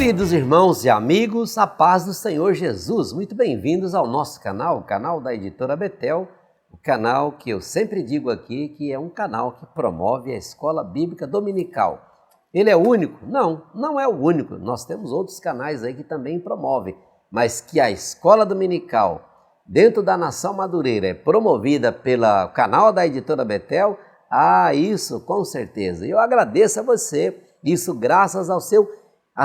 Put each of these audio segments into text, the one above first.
Queridos irmãos e amigos, a paz do Senhor Jesus, muito bem-vindos ao nosso canal, o canal da Editora Betel, o canal que eu sempre digo aqui que é um canal que promove a Escola Bíblica Dominical. Ele é único? Não, não é o único, nós temos outros canais aí que também promovem, mas que a Escola Dominical dentro da Nação Madureira é promovida pelo canal da Editora Betel, isso com certeza. E eu agradeço a você, isso graças à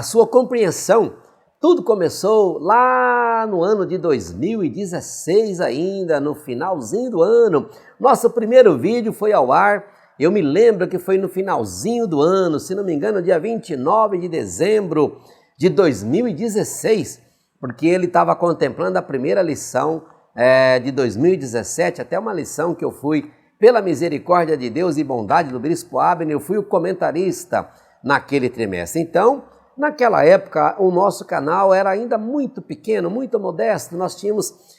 sua compreensão. Tudo começou lá no ano de 2016 ainda, no finalzinho do ano. Nosso primeiro vídeo foi ao ar, eu me lembro que foi no finalzinho do ano, se não me engano, dia 29 de dezembro de 2016, porque ele estava contemplando a primeira lição de 2017, até uma lição que eu fui, pela misericórdia de Deus e bondade do Bispo Abner, eu fui o comentarista naquele trimestre. Então, naquela época, o nosso canal era ainda muito pequeno, muito modesto,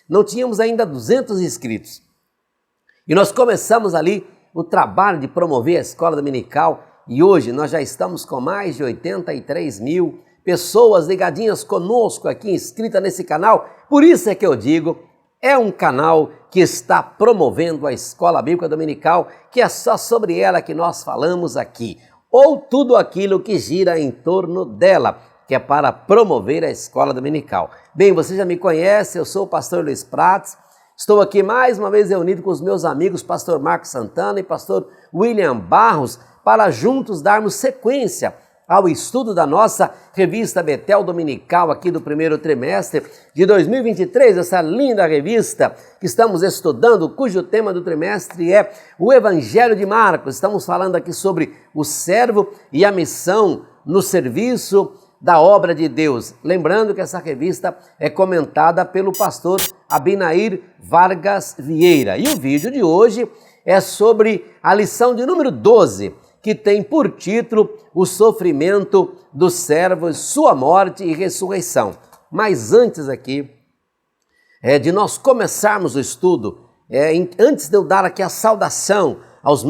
não tínhamos ainda 200 inscritos. E nós começamos ali o trabalho de promover a escola dominical e hoje nós já estamos com mais de 83 mil pessoas ligadinhas conosco aqui, inscritas nesse canal. Por isso é que eu digo, é um canal que está promovendo a Escola Bíblica Dominical, que é só sobre ela que nós falamos aqui, ou tudo aquilo que gira em torno dela, que é para promover a Escola Dominical. Bem, você já me conhece, eu sou o pastor Luiz Prates, estou aqui mais uma vez reunido com os meus amigos, pastor Marcos Santana e pastor William Barros, para juntos darmos sequência ao estudo da nossa revista Betel Dominical aqui do primeiro trimestre de 2023, essa linda revista que estamos estudando, cujo tema do trimestre é o Evangelho de Marcos. Estamos falando aqui sobre o servo e a missão no serviço da obra de Deus. Lembrando que essa revista é comentada pelo pastor Abinair Vargas Vieira. E o vídeo de hoje é sobre a lição de número 12, que tem por título o sofrimento dos servos, sua morte e ressurreição. Mas antes aqui, de nós começarmos o estudo, antes de eu dar aqui a saudação aos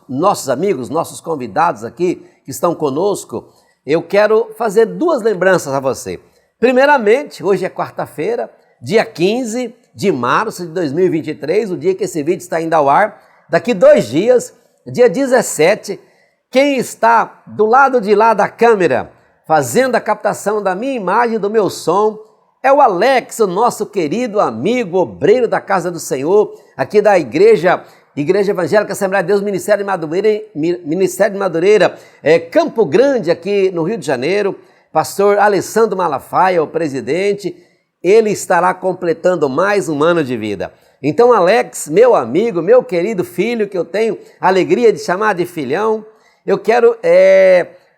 nossos amigos, nossos convidados aqui que estão conosco, eu quero fazer duas lembranças a você. Primeiramente, hoje é quarta-feira, dia 15 de março de 2023, o dia que esse vídeo está indo ao ar. Daqui 2 dias, dia 17, quem está do lado de lá da câmera, fazendo a captação da minha imagem e do meu som, é o Alex, o nosso querido amigo, obreiro da Casa do Senhor, aqui da Igreja Evangélica Assembleia de Deus, Ministério de Madureira, Campo Grande, aqui no Rio de Janeiro. Pastor Alessandro Malafaia, o presidente, ele estará completando mais um ano de vida. Então, Alex, meu amigo, meu querido filho, que eu tenho a alegria de chamar de filhão, eu quero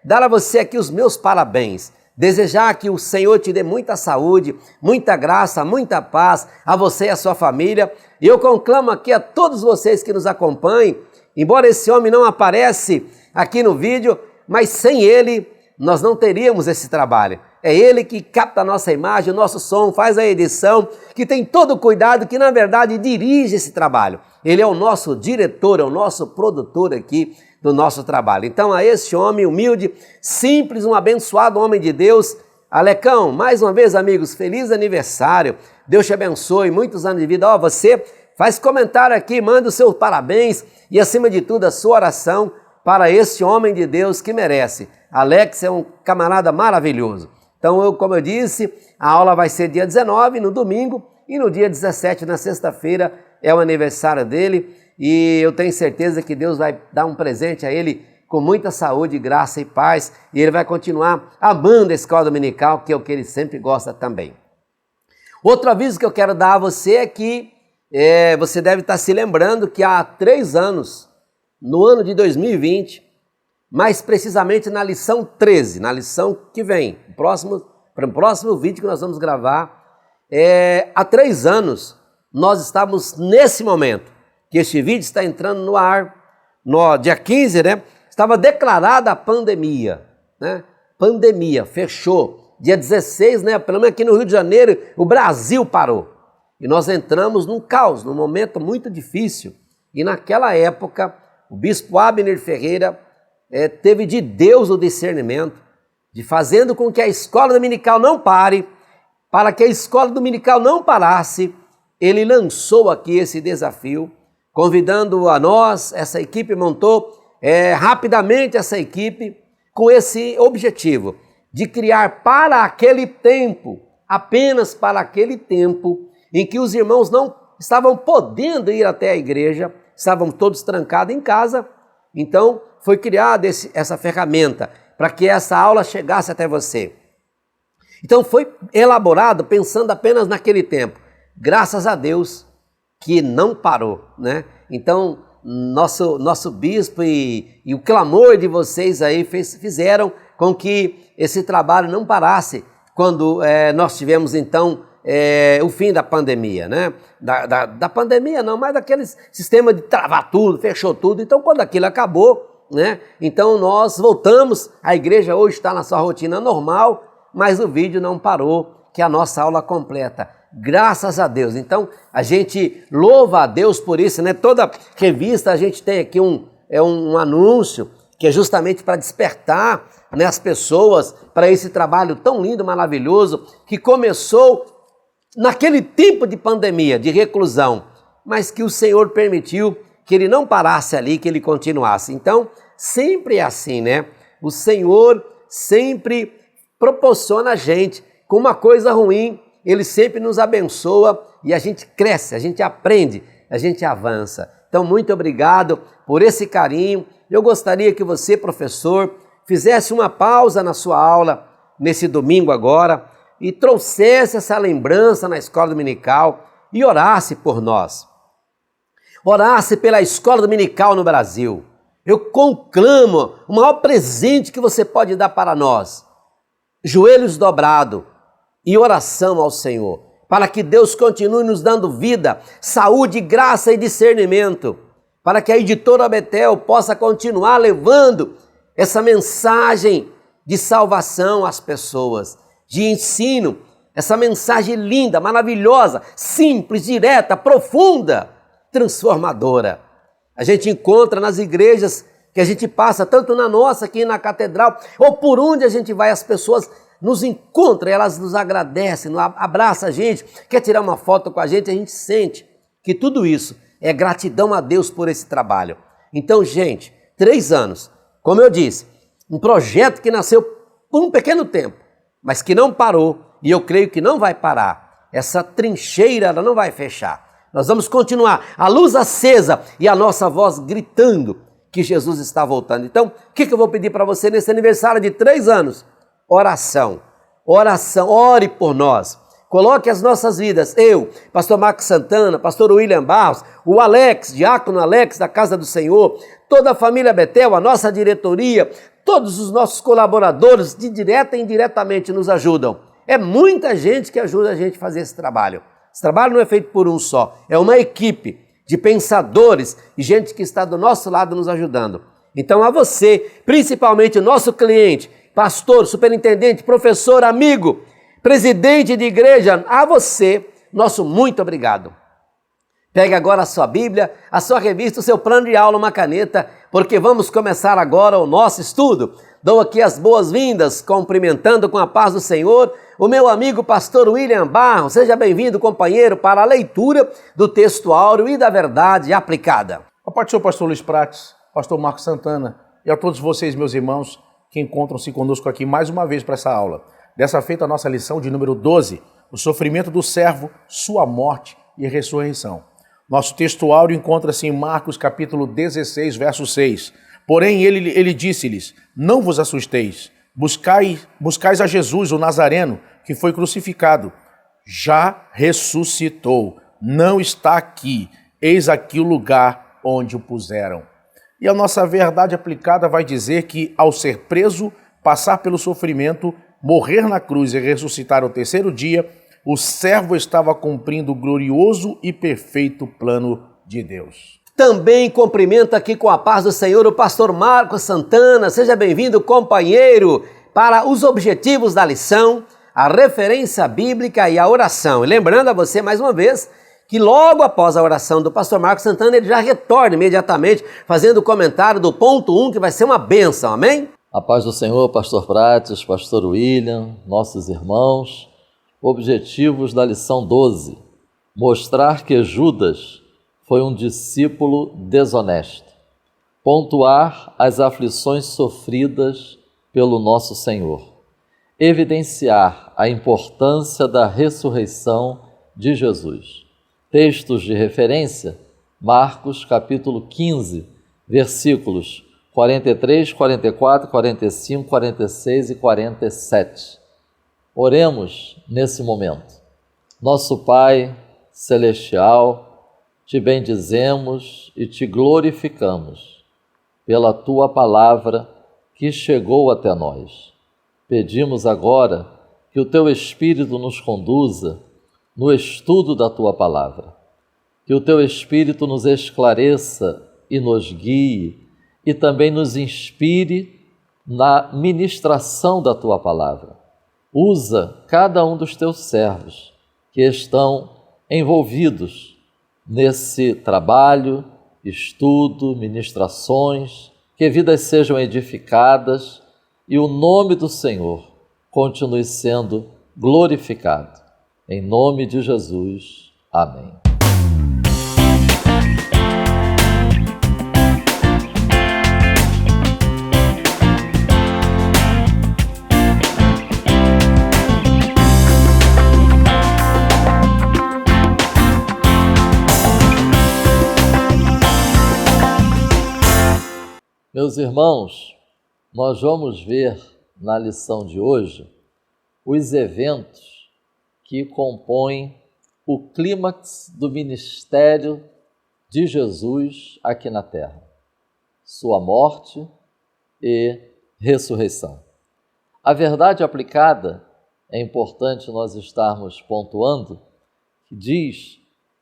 dar a você aqui os meus parabéns, desejar que o Senhor te dê muita saúde, muita graça, muita paz a você e a sua família. E eu conclamo aqui a todos vocês que nos acompanhem, embora esse homem não aparece aqui no vídeo, mas sem ele nós não teríamos esse trabalho. É ele que capta a nossa imagem, o nosso som, faz a edição, que tem todo o cuidado, que na verdade dirige esse trabalho. Ele é o nosso diretor, é o nosso produtor aqui do nosso trabalho. Então, a esse homem humilde, simples, um abençoado homem de Deus, Alecão, mais uma vez, amigos, feliz aniversário, Deus te abençoe, muitos anos de vida. Você faz comentário aqui, manda o seu parabéns e, acima de tudo, a sua oração para esse homem de Deus que merece. Alex é um camarada maravilhoso. Então, como eu disse, a aula vai ser dia 19, no domingo, e no dia 17, na sexta-feira, é o aniversário dele. E eu tenho certeza que Deus vai dar um presente a ele com muita saúde, graça e paz. E ele vai continuar amando a escola dominical, que é o que ele sempre gosta também. Outro aviso que eu quero dar a você é que você deve estar se lembrando que há 3 anos, no ano de 2020, mais precisamente na lição 13, na lição que vem, para o próximo vídeo que nós vamos gravar, há 3 anos nós estávamos nesse momento, que este vídeo está entrando no ar, no dia 15, estava declarada a pandemia, Pandemia, fechou. Dia 16, pelo menos aqui no Rio de Janeiro, o Brasil parou. E nós entramos num caos, num momento muito difícil. E naquela época, o bispo Abner Ferreira teve de Deus o discernimento de fazendo com que a escola dominical não pare, para que a escola dominical não parasse, ele lançou aqui esse desafio, convidando a nós, essa equipe montou rapidamente essa equipe com esse objetivo de criar para aquele tempo, apenas para aquele tempo em que os irmãos não estavam podendo ir até a igreja, estavam todos trancados em casa, então foi criada essa ferramenta para que essa aula chegasse até você. Então foi elaborado pensando apenas naquele tempo. Graças a Deus que não parou, né? Então nosso bispo e o clamor de vocês aí fizeram com que esse trabalho não parasse quando nós tivemos então o fim da pandemia, né? Da pandemia não, mas daquele sistema de travar tudo, fechou tudo. Então quando aquilo acabou, né? Então nós voltamos, a igreja hoje está na sua rotina normal, mas o vídeo não parou, que é a nossa aula completa. Graças a Deus. Então a gente louva a Deus por isso, né? Toda revista a gente tem aqui um anúncio que é justamente para despertar, né, as pessoas para esse trabalho tão lindo, maravilhoso, que começou naquele tempo de pandemia, de reclusão, mas que o Senhor permitiu que ele não parasse ali, que ele continuasse. Então, sempre é assim, né? O Senhor sempre proporciona a gente com uma coisa ruim, ele sempre nos abençoa e a gente cresce, a gente aprende, a gente avança. Então, muito obrigado por esse carinho. Eu gostaria que você, professor, fizesse uma pausa na sua aula nesse domingo agora e trouxesse essa lembrança na escola dominical e orasse por nós. Orasse pela escola dominical no Brasil. Eu conclamo o maior presente que você pode dar para nós. Joelhos dobrados e oração ao Senhor, para que Deus continue nos dando vida, saúde, graça e discernimento, para que a editora Betel possa continuar levando essa mensagem de salvação às pessoas, de ensino, essa mensagem linda, maravilhosa, simples, direta, profunda, transformadora. A gente encontra nas igrejas que a gente passa, tanto na nossa aqui na catedral, ou por onde a gente vai, as pessoas nos encontram, elas nos agradecem, abraçam a gente, quer tirar uma foto com a gente sente que tudo isso é gratidão a Deus por esse trabalho. Então, gente, 3 anos, como eu disse, um projeto que nasceu por um pequeno tempo, mas que não parou e eu creio que não vai parar. Essa trincheira ela não vai fechar. Nós vamos continuar, a luz acesa e a nossa voz gritando que Jesus está voltando. Então, o que eu vou pedir para você nesse aniversário de 3 anos? Oração, oração, ore por nós. Coloque as nossas vidas, eu, pastor Marcos Santana, pastor William Barros, o Alex, diácono Alex da Casa do Senhor, toda a família Betel, a nossa diretoria, todos os nossos colaboradores, de direta e indiretamente nos ajudam. É muita gente que ajuda a gente a fazer esse trabalho. Esse trabalho não é feito por um só, é uma equipe de pensadores e gente que está do nosso lado nos ajudando. Então a você, principalmente o nosso cliente, pastor, superintendente, professor, amigo, presidente de igreja, a você, nosso muito obrigado. Pegue agora a sua Bíblia, a sua revista, o seu plano de aula, uma caneta, porque vamos começar agora o nosso estudo. Dou aqui as boas-vindas, cumprimentando com a paz do Senhor, o meu amigo pastor William Barros. Seja bem-vindo, companheiro, para a leitura do texto áureo e da verdade aplicada. A paz do Senhor, pastor Luiz Prates, pastor Marcos Santana e a todos vocês, meus irmãos, que encontram-se conosco aqui mais uma vez para essa aula. Dessa feita a nossa lição de número 12, o sofrimento do servo, sua morte e ressurreição. Nosso texto áureo encontra-se em Marcos capítulo 16, verso 6. Porém ele disse-lhes, não vos assusteis, buscais a Jesus, o Nazareno, que foi crucificado. Já ressuscitou, não está aqui, eis aqui o lugar onde o puseram. E a nossa verdade aplicada vai dizer que, ao ser preso, passar pelo sofrimento, morrer na cruz e ressuscitar ao 3º dia, o servo estava cumprindo o glorioso e perfeito plano de Deus. Também cumprimento aqui com a paz do Senhor o pastor Marcos Santana. Seja bem-vindo, companheiro, para os objetivos da lição, a referência bíblica e a oração. E lembrando a você, mais uma vez, que logo após a oração do pastor Marcos Santana, ele já retorna imediatamente, fazendo o comentário do ponto 1, que vai ser uma bênção, amém? A paz do Senhor, Pastor Prates, Pastor William, nossos irmãos. Objetivos da lição 12. Mostrar que Judas foi um discípulo desonesto. Pontuar as aflições sofridas pelo nosso Senhor. Evidenciar a importância da ressurreição de Jesus. Textos de referência: Marcos capítulo 15, versículos 43, 44, 45, 46 e 47. Oremos nesse momento. Nosso Pai celestial, te bendizemos e te glorificamos pela tua palavra que chegou até nós. Pedimos agora que o teu Espírito nos conduza no estudo da tua palavra, que o teu Espírito nos esclareça e nos guie e também nos inspire na ministração da tua palavra. Usa cada um dos teus servos que estão envolvidos nesse trabalho, estudo, ministrações, que vidas sejam edificadas e o nome do Senhor continue sendo glorificado. Em nome de Jesus. Amém. Meus irmãos, nós vamos ver na lição de hoje os eventos que compõem o clímax do ministério de Jesus aqui na terra, sua morte e ressurreição. A verdade aplicada, é importante nós estarmos pontuando, que diz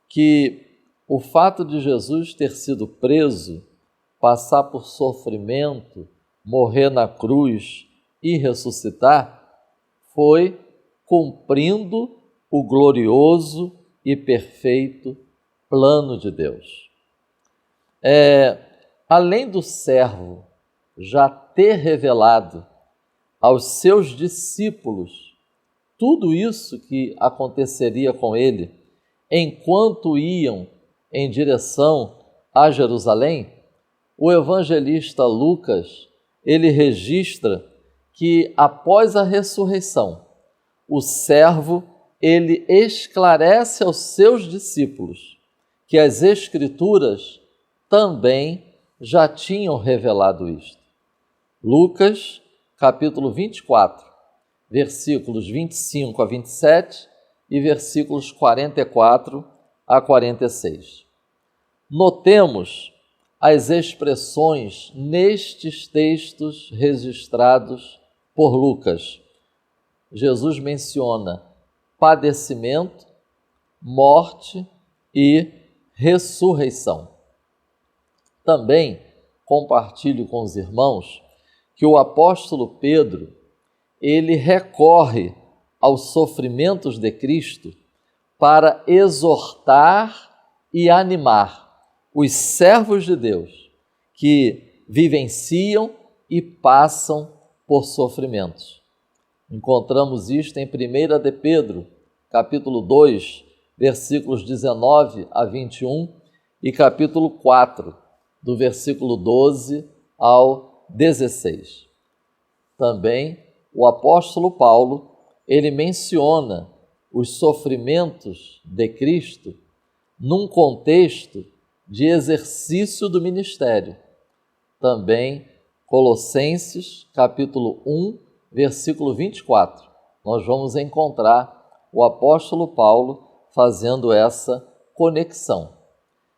que o fato de Jesus ter sido preso, passar por sofrimento, morrer na cruz e ressuscitar, foi cumprindo o glorioso e perfeito plano de Deus. Além do servo já ter revelado aos seus discípulos tudo isso que aconteceria com ele enquanto iam em direção a Jerusalém, o evangelista Lucas, ele registra que após a ressurreição, o servo, ele esclarece aos seus discípulos que as Escrituras também já tinham revelado isto. Lucas, capítulo 24, versículos 25 a 27 e versículos 44 a 46. Notemos as expressões nestes textos registrados por Lucas. Jesus menciona padecimento, morte e ressurreição. Também compartilho com os irmãos que o apóstolo Pedro, ele recorre aos sofrimentos de Cristo para exortar e animar os servos de Deus que vivenciam e passam por sofrimentos. Encontramos isto em 1 de Pedro, capítulo 2, versículos 19 a 21 e capítulo 4, do versículo 12 ao 16. Também o apóstolo Paulo, ele menciona os sofrimentos de Cristo num contexto de exercício do ministério. Também Colossenses, capítulo 1, versículo 24. Nós vamos encontrar o apóstolo Paulo fazendo essa conexão.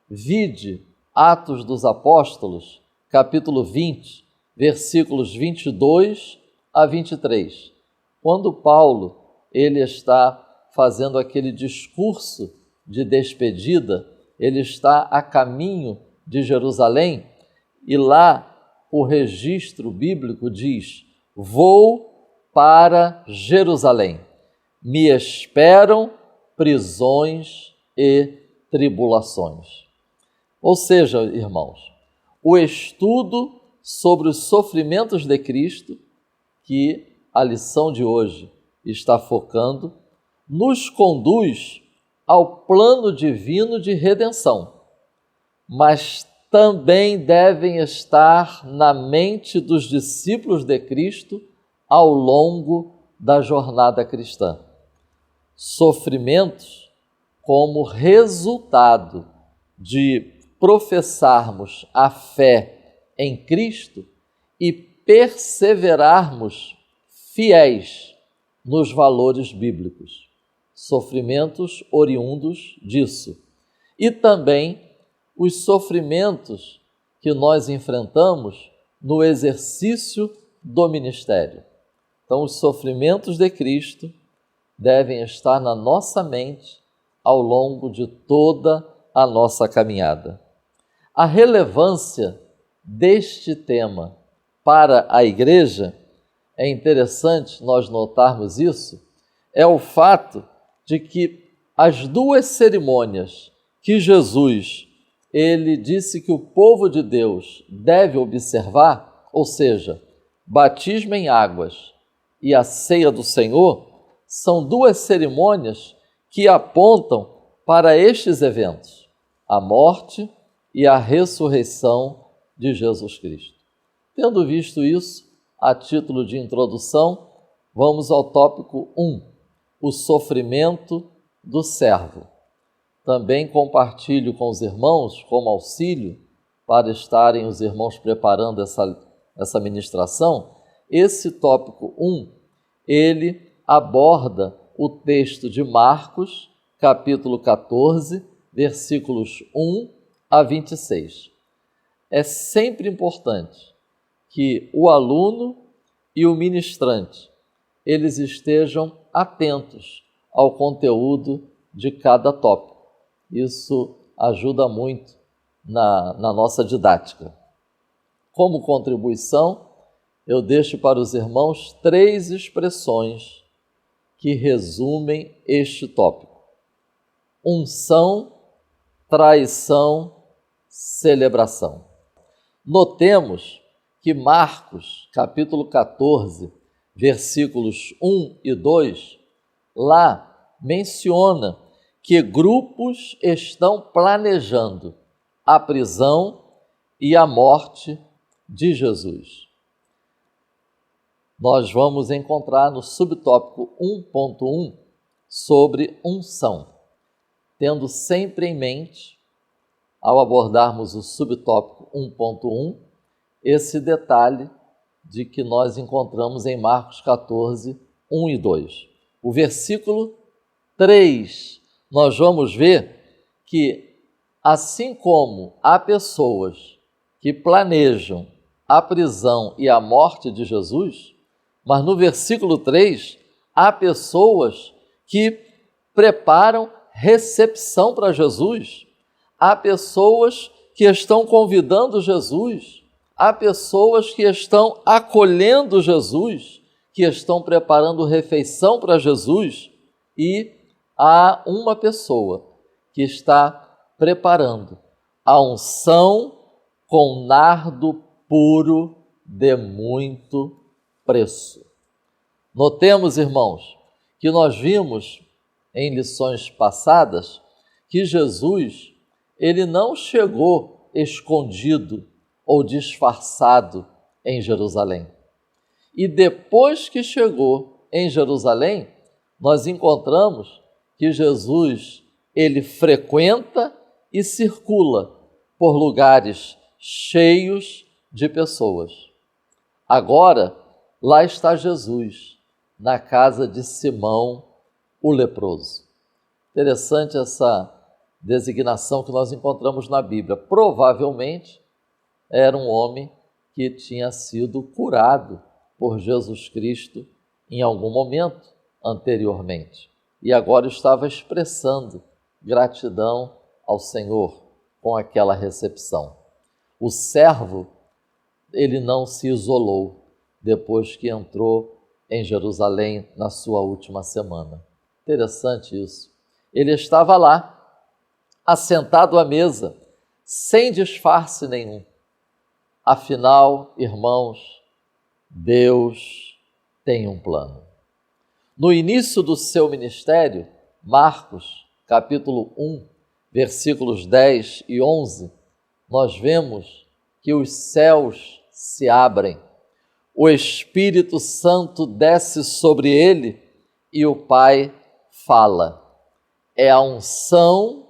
Vide Atos dos Apóstolos, capítulo 20, versículos 22 a 23. Quando Paulo ele está fazendo aquele discurso de despedida, ele está a caminho de Jerusalém e lá o registro bíblico diz: vou para Jerusalém, me esperam prisões e tribulações. Ou seja, irmãos, o estudo sobre os sofrimentos de Cristo, que a lição de hoje está focando, nos conduz ao plano divino de redenção, mas também devem estar na mente dos discípulos de Cristo ao longo da jornada cristã. Sofrimentos como resultado de professarmos a fé em Cristo e perseverarmos fiéis nos valores bíblicos. Sofrimentos oriundos disso. E também os sofrimentos que nós enfrentamos no exercício do ministério. Então, os sofrimentos de Cristo devem estar na nossa mente ao longo de toda a nossa caminhada. A relevância deste tema para a igreja, é interessante nós notarmos isso, é o fato de que as duas cerimônias que Jesus ele disse que o povo de Deus deve observar, ou seja, batismo em águas e a ceia do Senhor, são duas cerimônias que apontam para estes eventos, a morte e a ressurreição de Jesus Cristo. Tendo visto isso, a título de introdução, vamos ao tópico 1, o sofrimento do servo. Também compartilho com os irmãos, como auxílio, para estarem os irmãos preparando essa ministração, esse tópico 1, ele aborda o texto de Marcos, capítulo 14, versículos 1 a 26. É sempre importante que o aluno e o ministrante, eles estejam atentos ao conteúdo de cada tópico. Isso ajuda muito na nossa didática. Como contribuição, eu deixo para os irmãos 3 expressões que resumem este tópico: unção, traição, celebração. Notemos que Marcos, capítulo 14, versículos 1 e 2, lá menciona que grupos estão planejando a prisão e a morte de Jesus. Nós vamos encontrar no subtópico 1.1 sobre unção, tendo sempre em mente, ao abordarmos o subtópico 1.1, esse detalhe de que nós encontramos em Marcos 14, 1 e 2. O versículo 3, nós vamos ver que, assim como há pessoas que planejam a prisão e a morte de Jesus, mas no versículo 3, há pessoas que preparam recepção para Jesus, há pessoas que estão convidando Jesus, há pessoas que estão acolhendo Jesus, que estão preparando refeição para Jesus, e há uma pessoa que está preparando a unção com nardo puro de muito preço. Notemos, irmãos, que nós vimos em lições passadas que Jesus, ele não chegou escondido ou disfarçado em Jerusalém. E depois que chegou em Jerusalém, nós encontramos que Jesus, ele frequenta e circula por lugares cheios de pessoas. Agora, lá está Jesus, na casa de Simão, o leproso. Interessante essa designação que nós encontramos na Bíblia. Provavelmente era um homem que tinha sido curado por Jesus Cristo em algum momento anteriormente. E agora estava expressando gratidão ao Senhor com aquela recepção. O servo, ele não se isolou depois que entrou em Jerusalém na sua última semana. Interessante isso. Ele estava lá, assentado à mesa, sem disfarce nenhum. Afinal, irmãos, Deus tem um plano. No início do seu ministério, Marcos, capítulo 1, versículos 10 e 11, nós vemos que os céus se abrem, o Espírito Santo desce sobre ele e o Pai fala. É a unção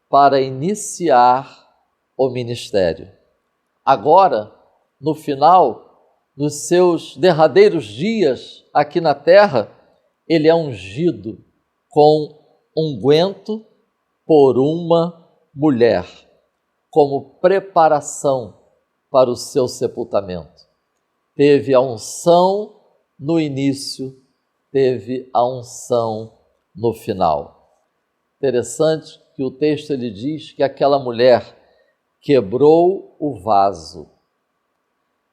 para iniciar o ministério. Agora, no final, nos seus derradeiros dias aqui na terra, ele é ungido com unguento por uma mulher, como preparação para o seu sepultamento. Teve a unção no início, teve a unção no final. Interessante que o texto ele diz que aquela mulher quebrou o vaso,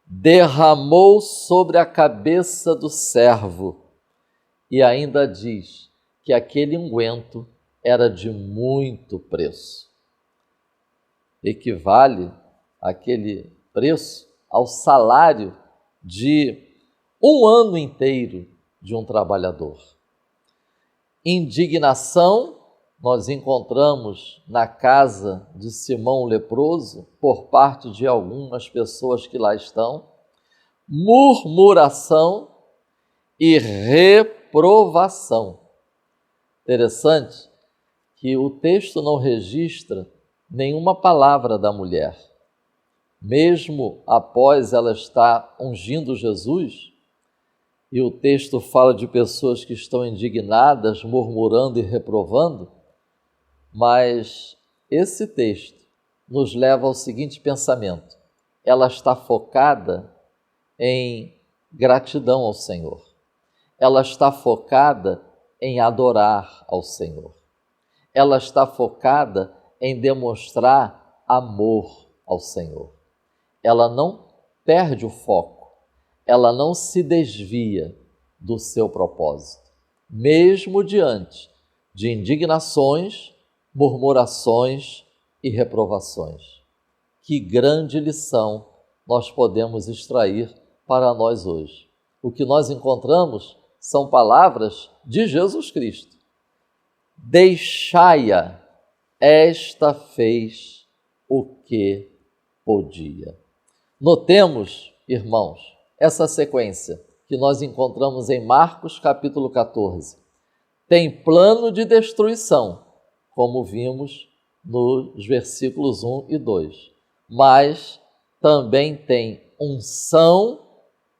derramou sobre a cabeça do servo e ainda diz que aquele unguento era de muito preço. Equivale aquele preço ao salário de um ano inteiro de um trabalhador. Indignação nós encontramos na casa de Simão o leproso por parte de algumas pessoas que lá estão, murmuração e reprovação. Interessante que o texto não registra nenhuma palavra da mulher. Mesmo após ela estar ungindo Jesus, e o texto fala de pessoas que estão indignadas, murmurando e reprovando, mas esse texto nos leva ao seguinte pensamento: ela está focada em gratidão ao Senhor, ela está focada em adorar ao Senhor, ela está focada em demonstrar amor ao Senhor. Ela não perde o foco, ela não se desvia do seu propósito, mesmo diante de indignações, murmurações e reprovações. Que grande lição nós podemos extrair para nós hoje. O que nós encontramos são palavras de Jesus Cristo. Deixai-a, esta fez o que podia. Notemos, irmãos, essa sequência que nós encontramos em Marcos capítulo 14. Tem plano de destruição, como vimos nos versículos 1 e 2, mas também tem unção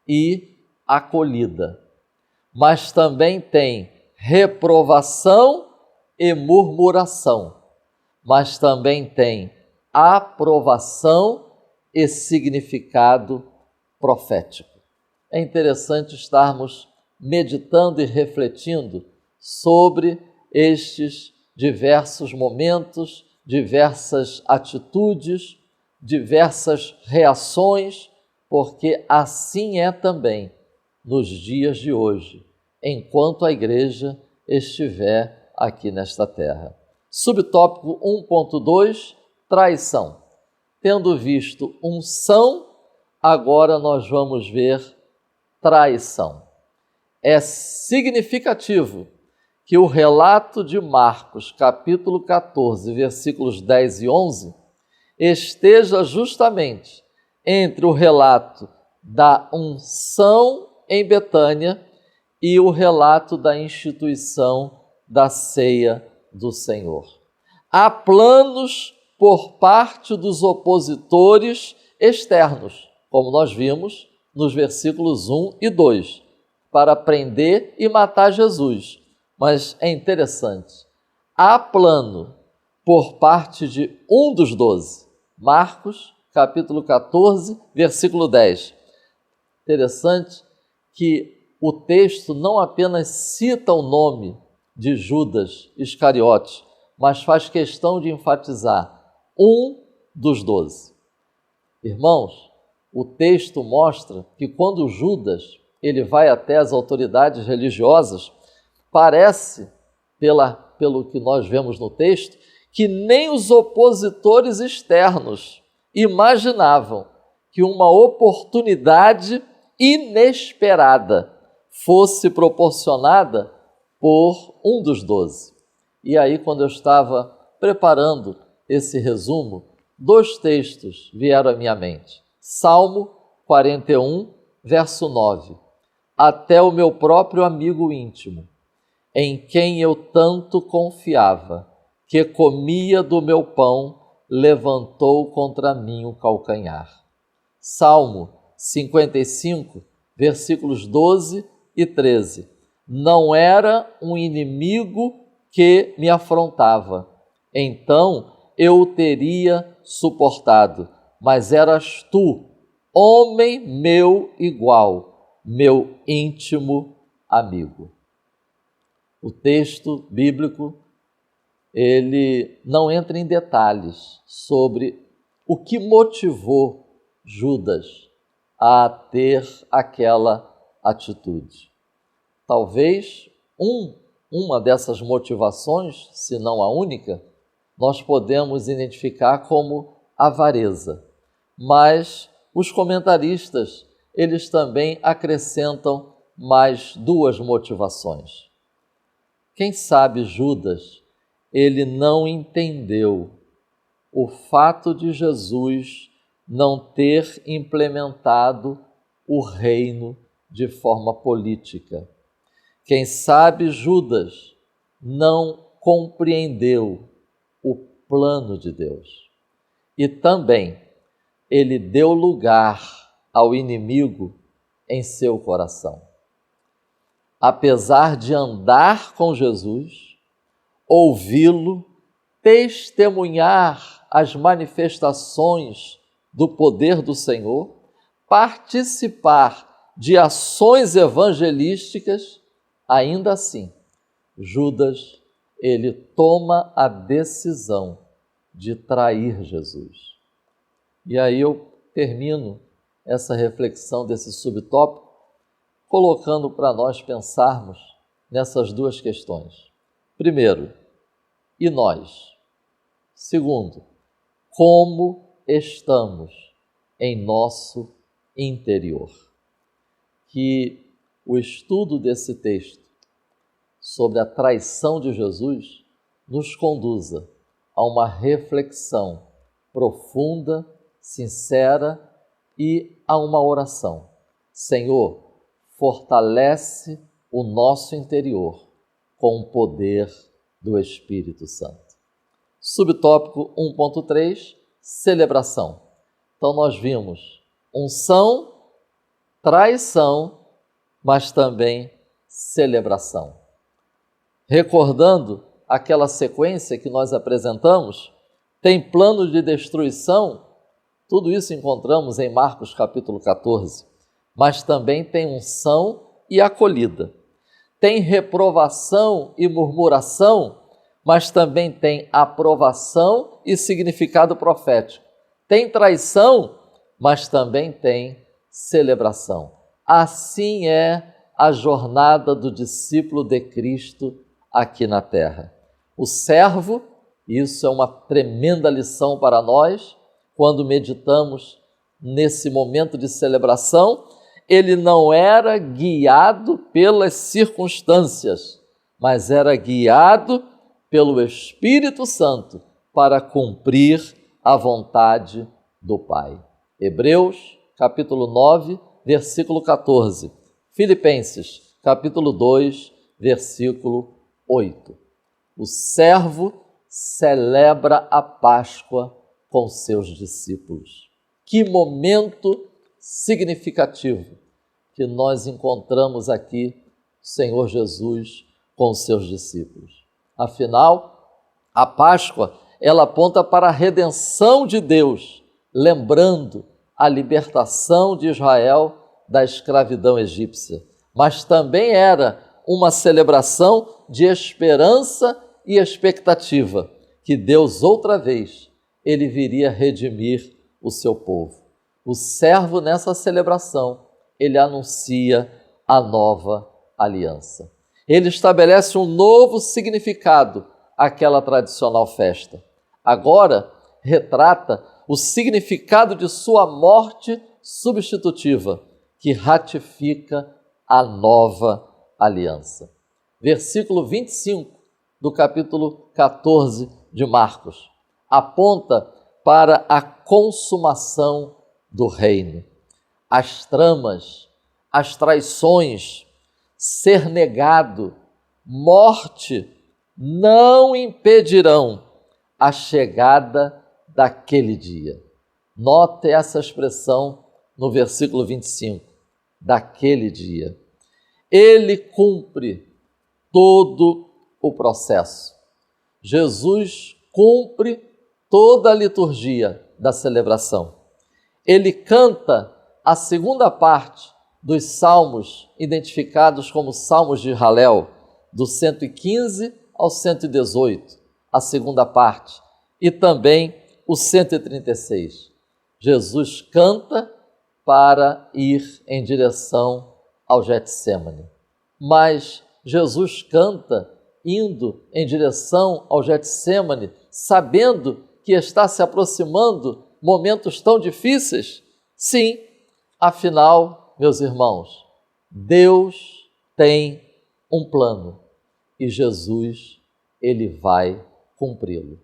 e acolhida, mas também tem reprovação e murmuração, mas também tem aprovação e significado profético. É interessante estarmos meditando e refletindo sobre estes diversos momentos, diversas atitudes, diversas reações, porque assim é também nos dias de hoje, enquanto a igreja estiver aqui nesta terra. Subtópico 1.2, traição. Tendo visto unção, agora nós vamos ver traição. É significativo que o relato de Marcos, capítulo 14, versículos 10 e 11, esteja justamente entre o relato da unção em Betânia e o relato da instituição da ceia do Senhor. Há planos por parte dos opositores externos, como nós vimos nos versículos 1 e 2, para prender e matar Jesus. Mas é interessante, há plano por parte de um dos 12, Marcos, capítulo 14, versículo 10. Interessante que o texto não apenas cita o nome de Judas Iscariote, mas faz questão de enfatizar um dos 12. Irmãos, o texto mostra que quando Judas ele vai até as autoridades religiosas, parece, pelo que nós vemos no texto, que nem os opositores externos imaginavam que uma oportunidade inesperada fosse proporcionada por um dos 12. E aí, quando eu estava preparando esse resumo, 2 textos vieram à minha mente. Salmo 41, verso 9. Até o meu próprio amigo íntimo, em quem eu tanto confiava, que comia do meu pão, levantou contra mim o calcanhar. Salmo 55, versículos 12 e 13. Não era um inimigo que me afrontava, então eu o teria suportado, mas eras tu, homem meu igual, meu íntimo amigo. O texto bíblico, ele não entra em detalhes sobre o que motivou Judas a ter aquela atitude. Talvez uma dessas motivações, se não a única, nós podemos identificar como avareza. Mas os comentaristas, eles também acrescentam mais 2 motivações. Quem sabe Judas, ele não entendeu o fato de Jesus não ter implementado o reino de forma política. Quem sabe Judas não compreendeu o plano de Deus. E também ele deu lugar ao inimigo em seu coração. Apesar de andar com Jesus, ouvi-lo, testemunhar as manifestações do poder do Senhor, participar de ações evangelísticas, ainda assim, Judas, ele toma a decisão de trair Jesus. E aí eu termino essa reflexão desse subtópico colocando para nós pensarmos nessas 2 questões. Primeiro, e nós? Segundo, como estamos em nosso interior? Que o estudo desse texto sobre a traição de Jesus nos conduza a uma reflexão profunda, sincera e a uma oração. Senhor, fortalece o nosso interior com o poder do Espírito Santo. Subtópico 1.3, celebração. Então nós vimos unção, traição, mas também celebração. Recordando aquela sequência que nós apresentamos, tem plano de destruição, tudo isso encontramos em Marcos capítulo 14, mas também tem unção e acolhida. Tem reprovação e murmuração, mas também tem aprovação e significado profético. Tem traição, mas também tem celebração. Assim é a jornada do discípulo de Cristo aqui na terra. O servo, isso é uma tremenda lição para nós, quando meditamos nesse momento de celebração, ele não era guiado pelas circunstâncias, mas era guiado pelo Espírito Santo para cumprir a vontade do Pai. Hebreus, capítulo 9, versículo 14. Filipenses, capítulo 2, versículo 8. O servo celebra a Páscoa com seus discípulos. Que momento significativo que nós encontramos aqui o Senhor Jesus com os seus discípulos. Afinal, a Páscoa, ela aponta para a redenção de Deus, lembrando a libertação de Israel da escravidão egípcia, mas também era uma celebração de esperança e expectativa, que Deus outra vez, ele viria redimir o seu povo. O servo nessa celebração, ele anuncia a nova aliança. Ele estabelece um novo significado àquela tradicional festa. Agora, retrata o significado de sua morte substitutiva, que ratifica a nova aliança. Versículo 25 do capítulo 14 de Marcos aponta para a consumação do reino. As tramas, as traições, ser negado, morte não impedirão a chegada daquele dia. Note essa expressão no versículo 25, daquele dia. Ele cumpre todo o processo. Jesus cumpre toda a liturgia da celebração. Ele canta a segunda parte dos salmos identificados como salmos de Halel, do 115 ao 118, a segunda parte, e também o 136. Jesus canta para ir em direção ao Getsêmani. Mas Jesus canta indo em direção ao Getsêmani, sabendo que está se aproximando momentos tão difíceis? Sim, afinal, meus irmãos, Deus tem um plano e Jesus, ele vai cumpri-lo.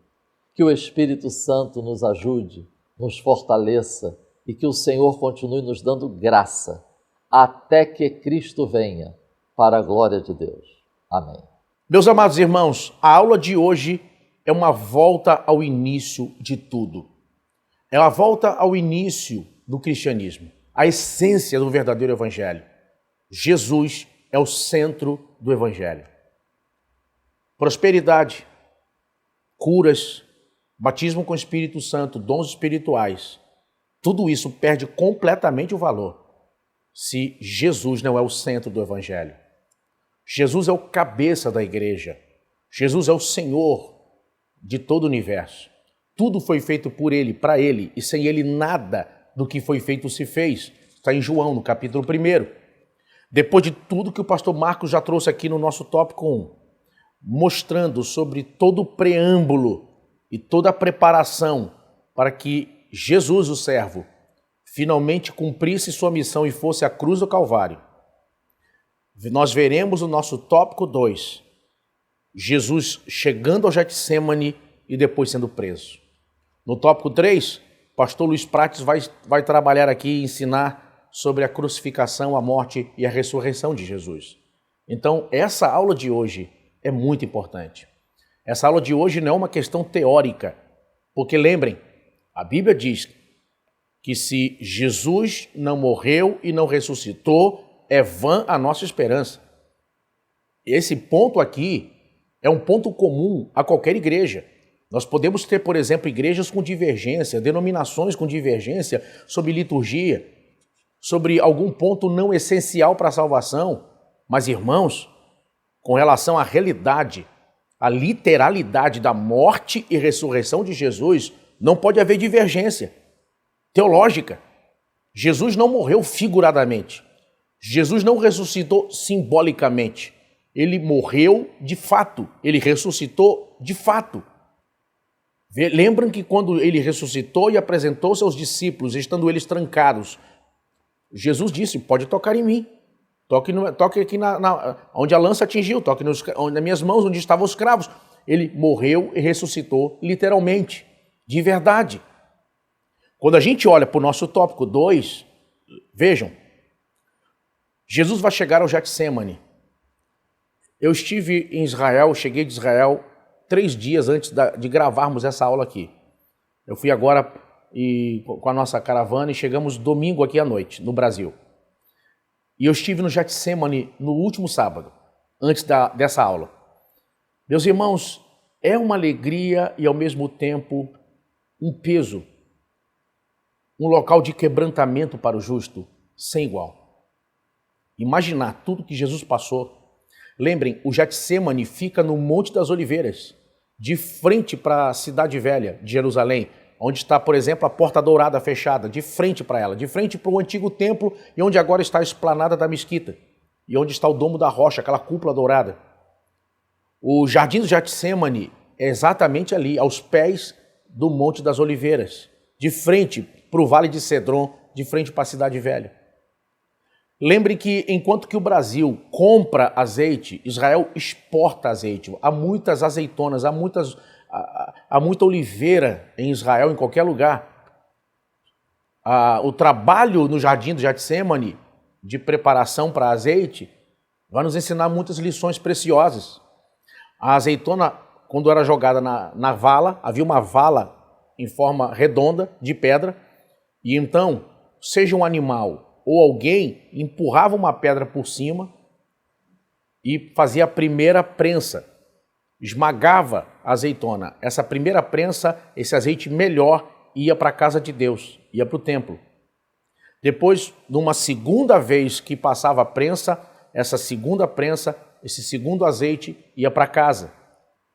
Que o Espírito Santo nos ajude, nos fortaleça e que o Senhor continue nos dando graça até que Cristo venha, para a glória de Deus. Amém. Meus amados irmãos, a aula de hoje é uma volta ao início de tudo. É uma volta ao início do cristianismo, a essência do verdadeiro evangelho. Jesus é o centro do evangelho. Prosperidade, curas, batismo com o Espírito Santo, dons espirituais, tudo isso perde completamente o valor se Jesus não é o centro do evangelho. Jesus é o cabeça da igreja. Jesus é o Senhor de todo o universo. Tudo foi feito por Ele, para Ele, e sem Ele nada do que foi feito se fez. Está em João, no capítulo 1. Depois de tudo que o pastor Marcos já trouxe aqui no nosso tópico 1, mostrando sobre todo o preâmbulo e toda a preparação para que Jesus, o servo, finalmente cumprisse sua missão e fosse à cruz do Calvário. Nós veremos o nosso tópico 2, Jesus chegando ao Getsêmani e depois sendo preso. No tópico 3, pastor Luiz Prates vai trabalhar aqui e ensinar sobre a crucificação, a morte e a ressurreição de Jesus. Então, essa aula de hoje é muito importante. Essa aula de hoje não é uma questão teórica, porque lembrem, a Bíblia diz que se Jesus não morreu e não ressuscitou, é vã a nossa esperança. Esse ponto aqui é um ponto comum a qualquer igreja. Nós podemos ter, por exemplo, igrejas com divergência, denominações com divergência sobre liturgia, sobre algum ponto não essencial para a salvação. Mas, irmãos, com relação à realidade, à literalidade da morte e ressurreição de Jesus, não pode haver divergência teológica. Jesus não morreu figuradamente. Jesus não ressuscitou simbolicamente. Ele morreu de fato. Ele ressuscitou de fato. Lembram que quando ele ressuscitou e apresentou seus discípulos, estando eles trancados, Jesus disse, pode tocar em mim. Toque aqui onde a lança atingiu, toque nas minhas mãos, onde estavam os cravos. Ele morreu e ressuscitou literalmente, de verdade. Quando a gente olha para o nosso tópico 2, vejam, Jesus vai chegar ao Getsêmani. Eu estive em Israel, cheguei de Israel 3 dias antes de gravarmos essa aula aqui. Eu fui agora com a nossa caravana e chegamos domingo aqui à noite, no Brasil. E eu estive no Getsêmani no último sábado, antes dessa aula. Meus irmãos, é uma alegria e ao mesmo tempo um peso, um local de quebrantamento para o justo sem igual. Imaginar tudo que Jesus passou. Lembrem, o Getsêmani fica no Monte das Oliveiras, de frente para a cidade velha de Jerusalém, onde está, por exemplo, a Porta Dourada fechada, de frente para ela, de frente para o antigo templo e onde agora está a esplanada da mesquita, e onde está o Domo da Rocha, aquela cúpula dourada. O Jardim do Getsêmani é exatamente ali, aos pés do Monte das Oliveiras. de frente para o Vale de Cedron, de frente para a Cidade Velha. Lembre que enquanto que o Brasil compra azeite, Israel exporta azeite. Há muitas azeitonas, há muita oliveira em Israel, em qualquer lugar. O trabalho no jardim do Getsemane, de preparação para azeite, vai nos ensinar muitas lições preciosas. A azeitona, quando era jogada na vala, havia uma vala em forma redonda, de pedra, e então, seja um animal ou alguém, empurrava uma pedra por cima e fazia a primeira prensa, esmagava a azeitona. Essa primeira prensa, esse azeite melhor, ia para a casa de Deus, ia para o templo. Depois, numa segunda vez que passava a prensa, essa segunda prensa, esse segundo azeite ia para casa.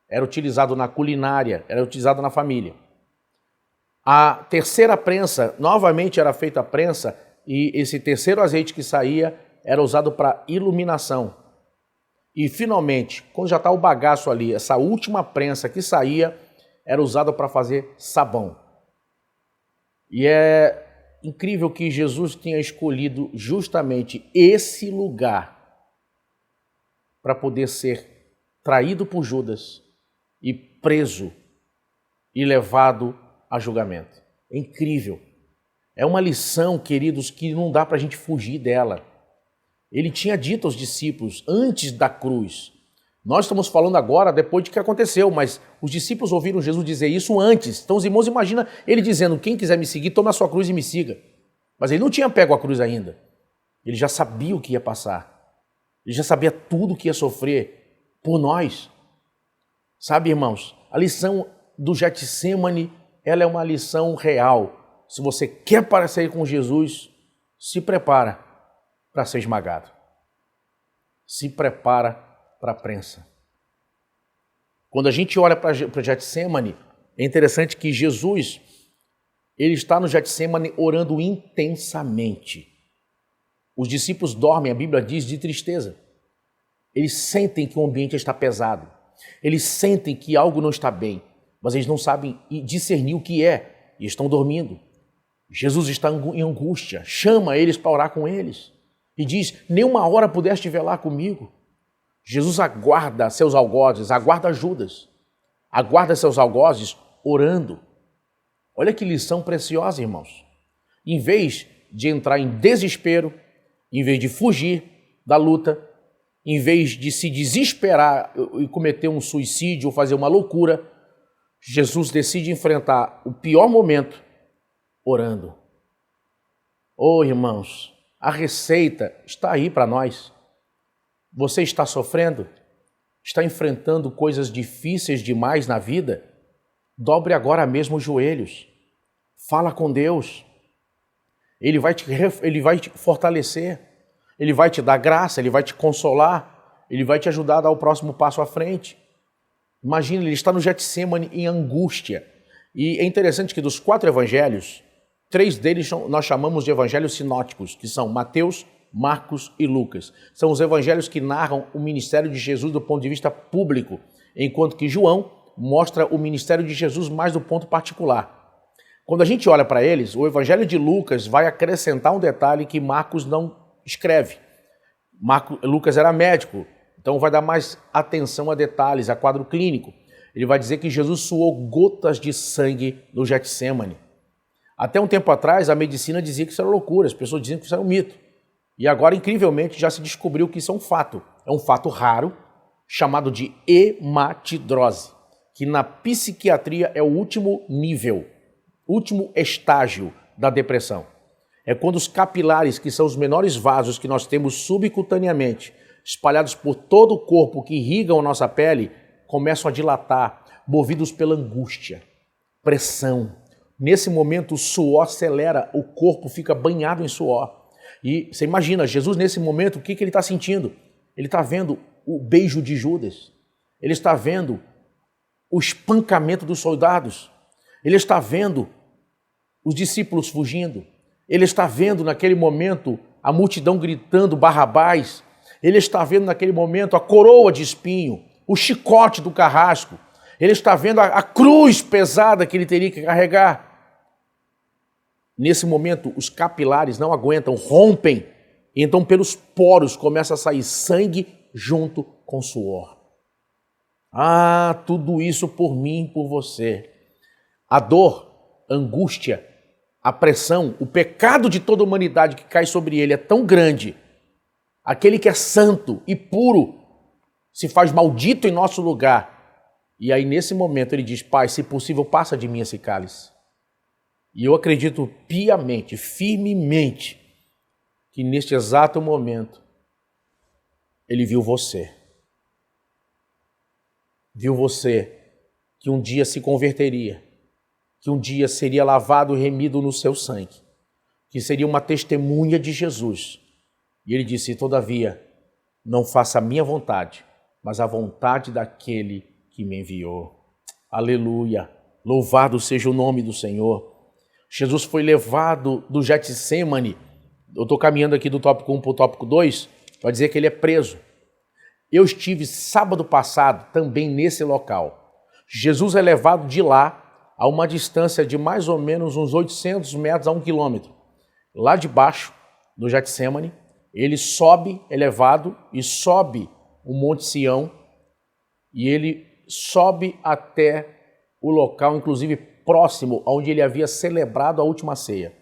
Era utilizado na culinária, era utilizado na família. A terceira prensa, novamente era feita a prensa, e esse terceiro azeite que saía era usado para iluminação. E finalmente, quando já está o bagaço ali, essa última prensa que saía era usada para fazer sabão. E é incrível que Jesus tenha escolhido justamente esse lugar para poder ser traído por Judas e preso e levado a julgamento. É incrível. É uma lição, queridos, que não dá para a gente fugir dela. Ele tinha dito aos discípulos antes da cruz. Nós estamos falando agora depois de que aconteceu, mas os discípulos ouviram Jesus dizer isso antes. Então os irmãos imaginam ele dizendo, quem quiser me seguir, tome a sua cruz e me siga. Mas ele não tinha pego a cruz ainda. Ele já sabia o que ia passar. Ele já sabia tudo o que ia sofrer por nós. Sabe, irmãos, a lição do Getsemane, ela é uma lição real. Se você quer parecer com Jesus, se prepara para ser esmagado. Se prepara para a prensa. Quando a gente olha para Getsemane, é interessante que Jesus, ele está no Getsemane orando intensamente. Os discípulos dormem, a Bíblia diz, de tristeza. Eles sentem que o ambiente está pesado. Eles sentem que algo não está bem, mas eles não sabem discernir o que é e estão dormindo. Jesus está em angústia, chama eles para orar com eles e diz, nem uma hora pudeste velar comigo. Jesus aguarda seus algozes, aguarda Judas, aguarda seus algozes orando. Olha que lição preciosa, irmãos. Em vez de entrar em desespero, em vez de fugir da luta, em vez de se desesperar e cometer um suicídio ou fazer uma loucura, Jesus decide enfrentar o pior momento orando. Oh, irmãos, a receita está aí para nós. Você está sofrendo? Está enfrentando coisas difíceis demais na vida? Dobre agora mesmo os joelhos. Fala com Deus. Ele vai te fortalecer. Ele vai te dar graça, Ele vai te consolar. Ele vai te ajudar a dar o próximo passo à frente. Imagina, ele está no Getsemane em angústia. E é interessante que dos 4 evangelhos, 3 deles nós chamamos de evangelhos sinóticos, que são Mateus, Marcos e Lucas. São os evangelhos que narram o ministério de Jesus do ponto de vista público, enquanto que João mostra o ministério de Jesus mais do ponto particular. Quando a gente olha para eles, o evangelho de Lucas vai acrescentar um detalhe que Marcos não escreve. Lucas era médico, então vai dar mais atenção a detalhes, a quadro clínico. Ele vai dizer que Jesus suou gotas de sangue no Getsemane. Até um tempo atrás, a medicina dizia que isso era loucura, as pessoas diziam que isso era um mito. E agora, incrivelmente, já se descobriu que isso é um fato. É um fato raro, chamado de hematidrose, que na psiquiatria é o último nível, último estágio da depressão. É quando os capilares, que são os menores vasos que nós temos subcutaneamente, espalhados por todo o corpo que irrigam a nossa pele, começam a dilatar, movidos pela angústia, pressão. Nesse momento o suor acelera, o corpo fica banhado em suor. E você imagina, Jesus nesse momento, o que ele está sentindo? Ele está vendo o beijo de Judas, ele está vendo o espancamento dos soldados, ele está vendo os discípulos fugindo, ele está vendo naquele momento a multidão gritando Barrabás, ele está vendo naquele momento a coroa de espinho, o chicote do carrasco, ele está vendo a cruz pesada que ele teria que carregar. Nesse momento, os capilares não aguentam, rompem. Então, pelos poros começa a sair sangue junto com suor. Ah, tudo isso por mim, por você. A dor, a angústia, a pressão, o pecado de toda a humanidade que cai sobre ele é tão grande. Aquele que é santo e puro se faz maldito em nosso lugar. E aí, nesse momento, ele diz: Pai, se possível, passa de mim esse cálice. E eu acredito piamente, firmemente, que neste exato momento, ele viu você. Viu você que um dia se converteria, que um dia seria lavado e remido no seu sangue, que seria uma testemunha de Jesus. E ele disse: todavia, não faça a minha vontade, mas a vontade daquele que me enviou. Aleluia! Louvado seja o nome do Senhor. Jesus foi levado do Getsêmani. Eu estou caminhando aqui do tópico 1 para o tópico 2, para dizer que ele é preso. Eu estive sábado passado também nesse local. Jesus é levado de lá a uma distância de mais ou menos uns 800 metros a 1 quilômetro. Lá de baixo, do Getsêmani, ele sobe, é levado e sobe o Monte Sião, e ele sobe até o local, inclusive próximo, onde ele havia celebrado a última ceia.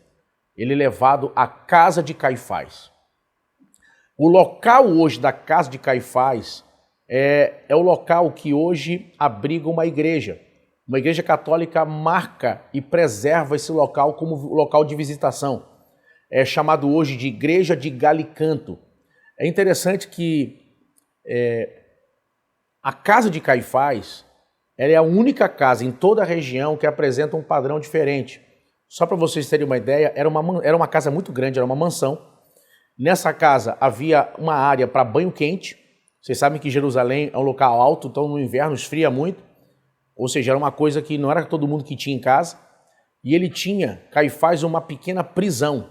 Ele é levado à casa de Caifás. O local hoje da casa de Caifás é o local que hoje abriga uma igreja. Uma igreja católica marca e preserva esse local como local de visitação. É chamado hoje de Igreja de Galicanto. É interessante que a casa de Caifás ela é a única casa em toda a região que apresenta um padrão diferente. Só para vocês terem uma ideia, era uma casa muito grande, era uma mansão. Nessa casa havia uma área para banho quente. Vocês sabem que Jerusalém é um local alto, então no inverno esfria muito. Ou seja, era uma coisa que não era todo mundo que tinha em casa. E ele tinha, Caifás, uma pequena prisão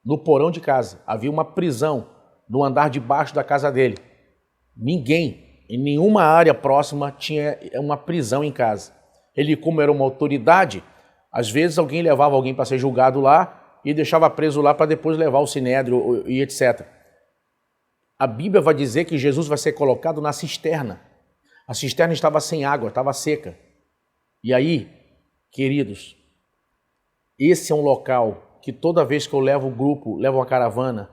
no porão de casa. Havia uma prisão no andar de baixo da casa dele. Ninguém, em nenhuma área próxima, tinha uma prisão em casa. Ele, como era uma autoridade, às vezes alguém levava alguém para ser julgado lá e deixava preso lá para depois levar ao sinédrio e etc. A Bíblia vai dizer que Jesus vai ser colocado na cisterna. A cisterna estava sem água, estava seca. E aí, queridos, esse é um local que toda vez que eu levo o grupo, levo uma caravana,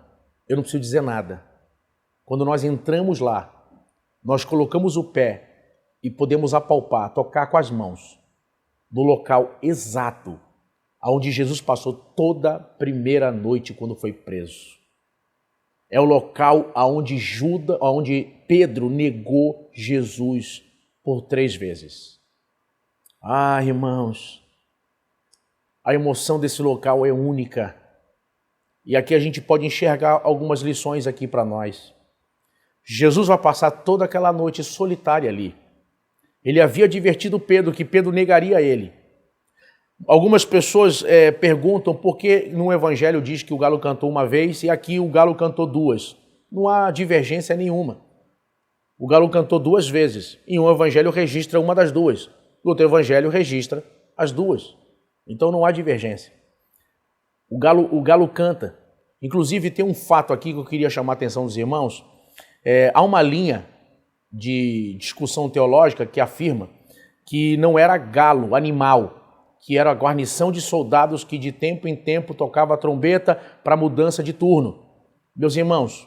eu não preciso dizer nada. Quando nós entramos lá, nós colocamos o pé e podemos apalpar, tocar com as mãos, no local exato onde Jesus passou toda a primeira noite quando foi preso. É o local onde Pedro negou Jesus por 3 vezes. Ah, irmãos, a emoção desse local é única. E aqui a gente pode enxergar algumas lições aqui para nós. Jesus vai passar toda aquela noite solitária ali. Ele havia advertido Pedro que Pedro negaria ele. Algumas pessoas perguntam por que no Evangelho diz que o galo cantou uma vez e aqui o galo cantou 2. Não há divergência nenhuma. O galo cantou 2 vezes. Em um Evangelho registra uma das 2. No outro Evangelho registra as 2. Então não há divergência. O galo canta. Inclusive tem um fato aqui que eu queria chamar a atenção dos irmãos. Há uma linha de discussão teológica que afirma que não era galo, animal, que era a guarnição de soldados que de tempo em tempo tocava a trombeta para mudança de turno. Meus irmãos,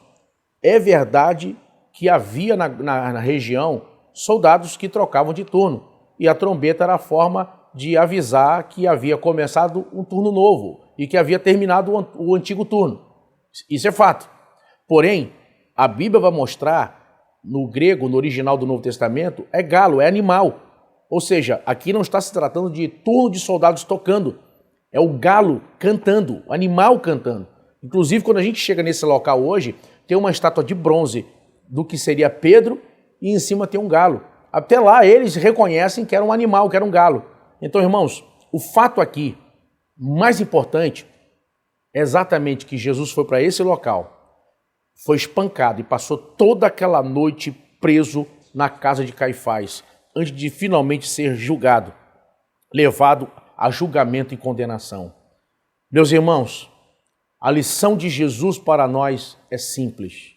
é verdade que havia na região soldados que trocavam de turno, e a trombeta era a forma de avisar que havia começado um turno novo e que havia terminado o antigo turno. Isso é fato. Porém, a Bíblia vai mostrar, no grego, no original do Novo Testamento, é galo, é animal. Ou seja, aqui não está se tratando de turno de soldados tocando, é o galo cantando, o animal cantando. Inclusive, quando a gente chega nesse local hoje, tem uma estátua de bronze do que seria Pedro e em cima tem um galo. Até lá eles reconhecem que era um animal, que era um galo. Então, irmãos, o fato aqui, mais importante, é exatamente que Jesus foi para esse local, foi espancado e passou toda aquela noite preso na casa de Caifás, antes de finalmente ser julgado, levado a julgamento e condenação. Meus irmãos, a lição de Jesus para nós é simples.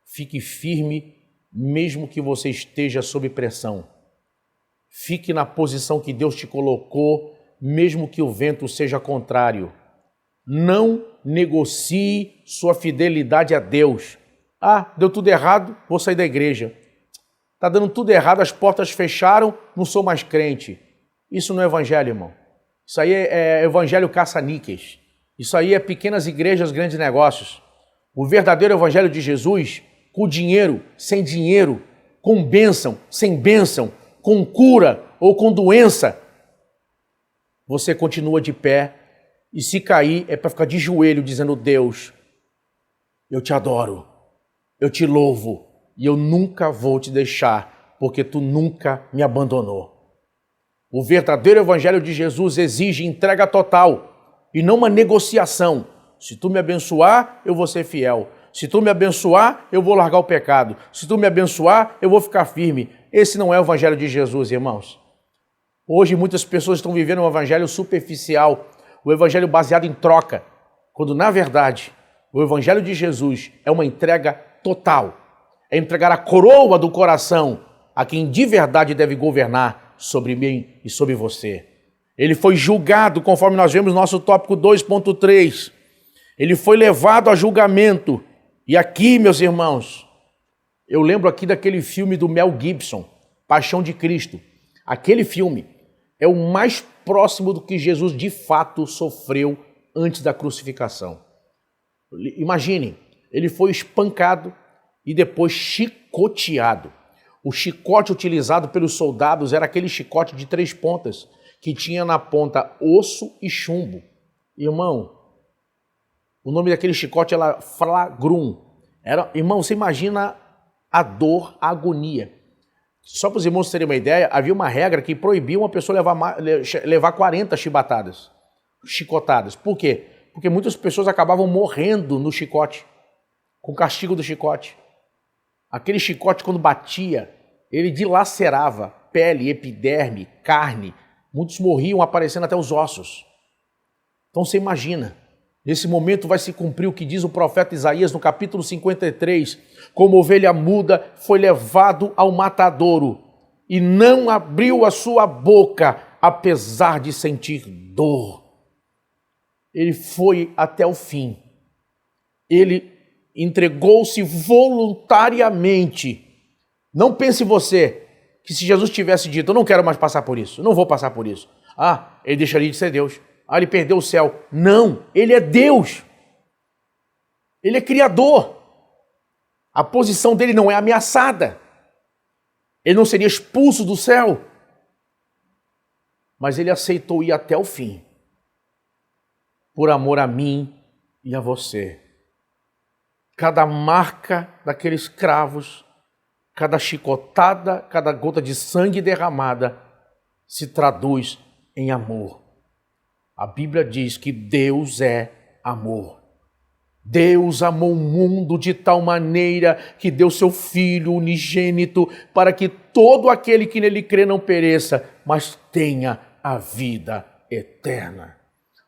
Fique firme, mesmo que você esteja sob pressão. Fique na posição que Deus te colocou, mesmo que o vento seja contrário. Não negocie sua fidelidade a Deus. Ah, deu tudo errado, vou sair da igreja. Está dando tudo errado, as portas fecharam, não sou mais crente. Isso não é evangelho, irmão. Isso aí é evangelho caça-níqueis. Isso aí é pequenas igrejas, grandes negócios. O verdadeiro evangelho de Jesus, com dinheiro, sem dinheiro, com bênção, sem bênção, com cura ou com doença, você continua de pé e se cair é para ficar de joelho dizendo: Deus, eu te adoro, eu te louvo e eu nunca vou te deixar porque tu nunca me abandonou. O verdadeiro evangelho de Jesus exige entrega total e não uma negociação. Se tu me abençoar, eu vou ser fiel. Se tu me abençoar, eu vou largar o pecado. Se tu me abençoar, eu vou ficar firme. Esse não é o evangelho de Jesus, irmãos. Hoje muitas pessoas estão vivendo um evangelho superficial, o evangelho baseado em troca, quando na verdade o evangelho de Jesus é uma entrega total. É entregar a coroa do coração a quem de verdade deve governar sobre mim e sobre você. Ele foi julgado, conforme nós vemos no nosso tópico 2.3. Ele foi levado a julgamento. E aqui, meus irmãos, eu lembro aqui daquele filme do Mel Gibson, Paixão de Cristo. Aquele filme é o mais próximo do que Jesus de fato sofreu antes da crucificação. Imaginem, ele foi espancado e depois chicoteado. O chicote utilizado pelos soldados era aquele chicote de 3 pontas, que tinha na ponta osso e chumbo. Irmão, o nome daquele chicote era flagrum. Irmão, você imagina a dor, a agonia. Só para os irmãos terem uma ideia, havia uma regra que proibia uma pessoa levar 40 chicotadas. Por quê? Porque muitas pessoas acabavam morrendo no chicote, com o castigo do chicote. Aquele chicote, quando batia, ele dilacerava pele, epiderme, carne. Muitos morriam aparecendo até os ossos. Então você imagina, nesse momento vai se cumprir o que diz o profeta Isaías no capítulo 53, como ovelha muda foi levado ao matadouro e não abriu a sua boca, apesar de sentir dor. Ele foi até o fim. Ele entregou-se voluntariamente. Não pense você que se Jesus tivesse dito: eu não quero mais passar por isso, não vou passar por isso, ele deixaria de ser Deus. Ele perdeu o céu. Não, ele é Deus. Ele é Criador. A posição dele não é ameaçada. Ele não seria expulso do céu. Mas ele aceitou ir até o fim, por amor a mim e a você. Cada marca daqueles cravos, cada chicotada, cada gota de sangue derramada se traduz em amor. A Bíblia diz que Deus é amor. Deus amou o mundo de tal maneira que deu seu Filho unigênito para que todo aquele que nele crê não pereça, mas tenha a vida eterna.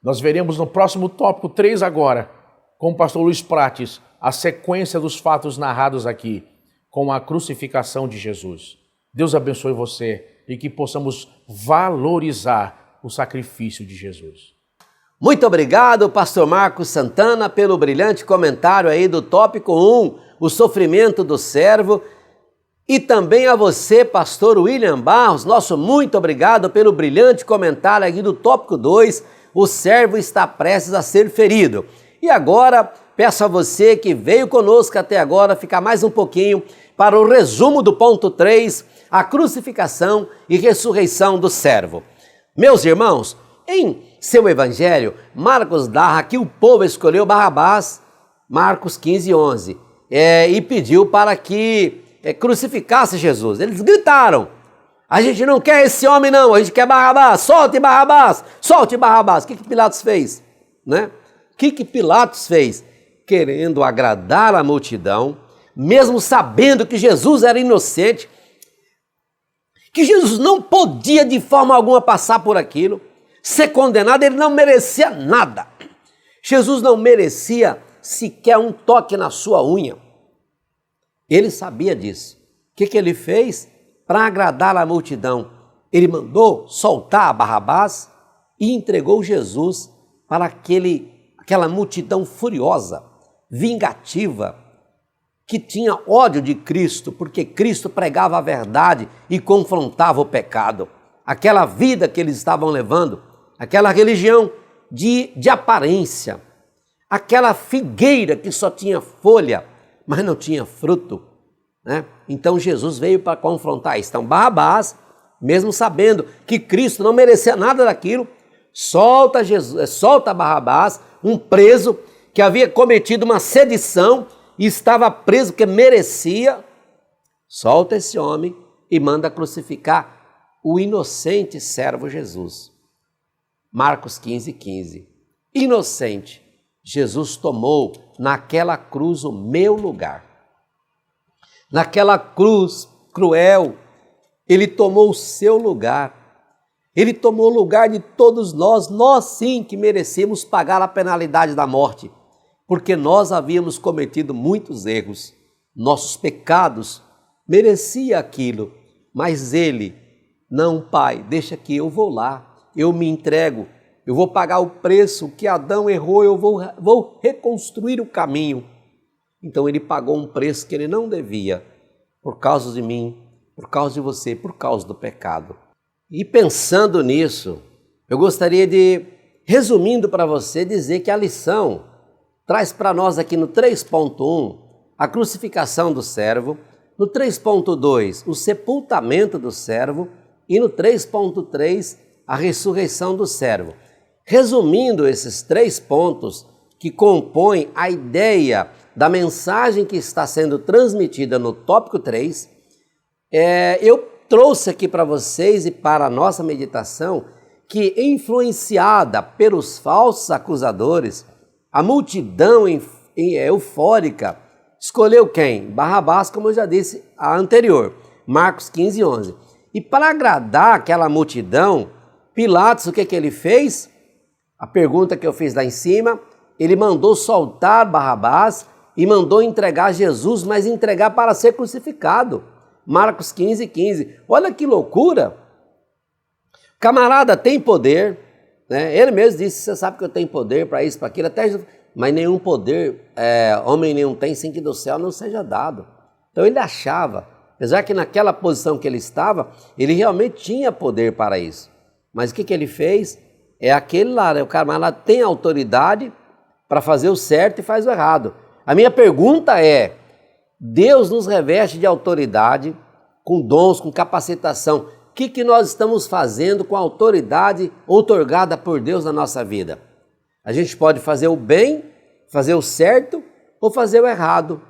Nós veremos no próximo tópico 3 agora, com o pastor Luiz Prates, a sequência dos fatos narrados aqui, com a crucificação de Jesus. Deus abençoe você e que possamos valorizar o sacrifício de Jesus. Muito obrigado, pastor Marcos Santana, pelo brilhante comentário aí do tópico 1, o sofrimento do servo. E também a você, pastor William Barros, nosso muito obrigado pelo brilhante comentário aqui do tópico 2, o servo está prestes a ser ferido. E agora, peço a você que veio conosco até agora, ficar mais um pouquinho para o resumo do ponto 3, a crucificação e ressurreição do servo. Meus irmãos, em seu evangelho, Marcos narra que o povo escolheu Barrabás, Marcos 15:11, e pediu para que crucificasse Jesus. Eles gritaram: a gente não quer esse homem não, a gente quer Barrabás, solte Barrabás, solte Barrabás. O que Pilatos fez? Né? O que Pilatos fez? Querendo agradar a multidão, mesmo sabendo que Jesus era inocente, que Jesus não podia de forma alguma passar por aquilo, ser condenado, ele não merecia nada. Jesus não merecia sequer um toque na sua unha. Ele sabia disso. O que ele fez para agradar a multidão? Ele mandou soltar Barrabás e entregou Jesus para aquela multidão furiosa, vingativa, que tinha ódio de Cristo, porque Cristo pregava a verdade e confrontava o pecado. Aquela vida que eles estavam levando, aquela religião de aparência, aquela figueira que só tinha folha, mas não tinha fruto, né? Então Jesus veio para confrontar isso. Então Barrabás, mesmo sabendo que Cristo não merecia nada daquilo, solta Barrabás, um preso que havia cometido uma sedição e estava preso porque merecia, solta esse homem e manda crucificar o inocente servo Jesus. Marcos 15:15. Inocente, Jesus tomou naquela cruz o meu lugar. Naquela cruz cruel, ele tomou o seu lugar. Ele tomou o lugar de todos nós sim que merecemos pagar a penalidade da morte, porque nós havíamos cometido muitos erros. Nossos pecados mereciam aquilo, mas ele, não, Pai, deixa que eu vou lá, eu me entrego, eu vou pagar o preço que Adão errou, eu vou reconstruir o caminho. Então ele pagou um preço que ele não devia, por causa de mim, por causa de você, por causa do pecado. E pensando nisso, eu gostaria de, resumindo para você, dizer que a lição traz para nós aqui no 3.1 a crucificação do servo, no 3.2 o sepultamento do servo e no 3.3 a ressurreição do servo. Resumindo esses 3 pontos que compõem a ideia da mensagem que está sendo transmitida no tópico 3, eu trouxe aqui para vocês e para a nossa meditação que, influenciada pelos falsos acusadores, a multidão eufórica escolheu quem? Barrabás, como eu já disse a anterior, Marcos 15:11. E para agradar aquela multidão, Pilatos, o que ele fez? A pergunta que eu fiz lá em cima, ele mandou soltar Barrabás e mandou entregar Jesus, mas entregar para ser crucificado. Marcos 15:15. Olha que loucura! Camarada tem poder, né? Ele mesmo disse, você sabe que eu tenho poder para isso, para aquilo, mas nenhum poder, homem nenhum tem, sem que do céu não seja dado. Então ele achava, apesar que naquela posição que ele estava, ele realmente tinha poder para isso. Mas o que ele fez? É aquele lá, né? O camarada tem autoridade para fazer o certo e faz o errado. A minha pergunta é, Deus nos reveste de autoridade, com dons, com capacitação. O que nós estamos fazendo com a autoridade outorgada por Deus na nossa vida? A gente pode fazer o bem, fazer o certo ou fazer o errado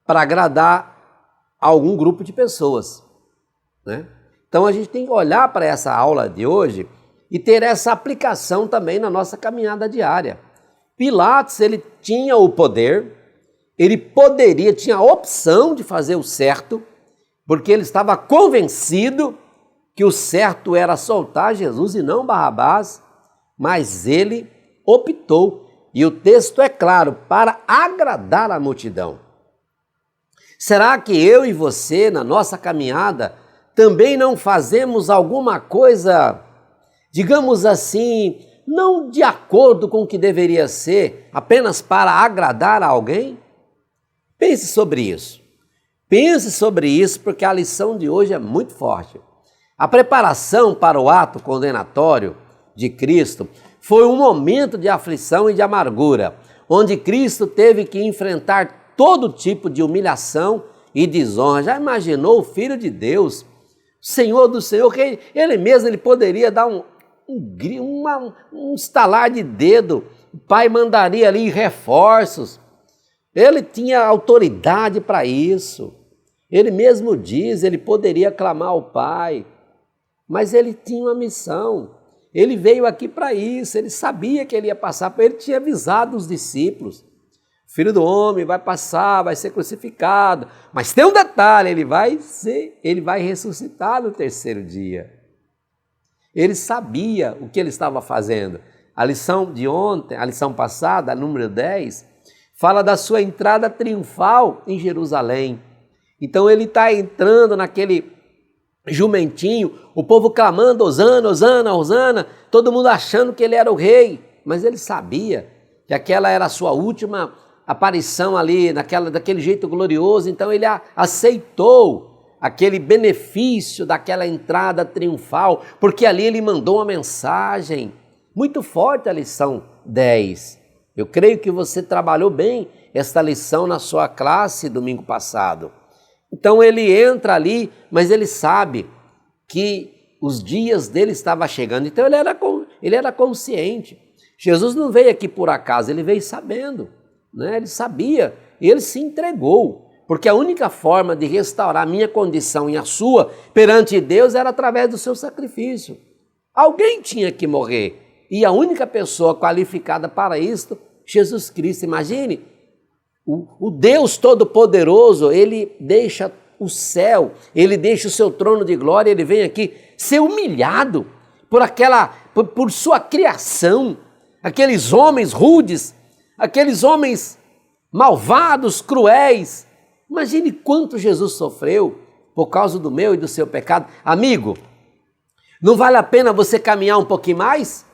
para agradar a algum grupo de pessoas, né? Então a gente tem que olhar para essa aula de hoje e ter essa aplicação também na nossa caminhada diária. Pilatos, ele tinha o poder, ele tinha a opção de fazer o certo, porque ele estava convencido que o certo era soltar Jesus e não Barrabás, mas ele optou, e o texto é claro, para agradar a multidão. Será que eu e você, na nossa caminhada, também não fazemos alguma coisa, digamos assim, não de acordo com o que deveria ser, apenas para agradar a alguém? Pense sobre isso. Pense sobre isso, porque a lição de hoje é muito forte. A preparação para o ato condenatório de Cristo foi um momento de aflição e de amargura, onde Cristo teve que enfrentar todo tipo de humilhação e desonra. Já imaginou o Filho de Deus, Senhor do Senhor, que ele mesmo ele poderia dar um estalar de dedo, o Pai mandaria ali reforços. Ele tinha autoridade para isso. Ele mesmo diz, ele poderia clamar ao Pai, mas ele tinha uma missão. Ele veio aqui para isso, ele sabia que ele ia passar, ele tinha avisado os discípulos. O Filho do Homem vai passar, vai ser crucificado, mas tem um detalhe, ele vai ressuscitar no terceiro dia. Ele sabia o que ele estava fazendo. A lição de ontem, a lição passada, a número 10, fala da sua entrada triunfal em Jerusalém. Então ele está entrando naquele jumentinho, o povo clamando, Hosana, Hosana, Hosana, todo mundo achando que ele era o rei, mas ele sabia que aquela era a sua última aparição ali, daquele jeito glorioso, então ele aceitou aquele benefício daquela entrada triunfal, porque ali ele mandou uma mensagem muito forte, a lição 10. Eu creio que você trabalhou bem esta lição na sua classe domingo passado. Então ele entra ali, mas ele sabe que os dias dele estavam chegando, então ele era consciente. Jesus não veio aqui por acaso, ele veio sabendo, né? Ele sabia e ele se entregou, porque a única forma de restaurar a minha condição e a sua perante Deus era através do seu sacrifício. Alguém tinha que morrer e a única pessoa qualificada para isto, Jesus Cristo. Imagine, o Deus Todo-Poderoso, ele deixa o céu, ele deixa o seu trono de glória, ele vem aqui ser humilhado por sua criação, aqueles homens rudes, aqueles homens malvados, cruéis. Imagine quanto Jesus sofreu por causa do meu e do seu pecado. Amigo, não vale a pena você caminhar um pouquinho mais?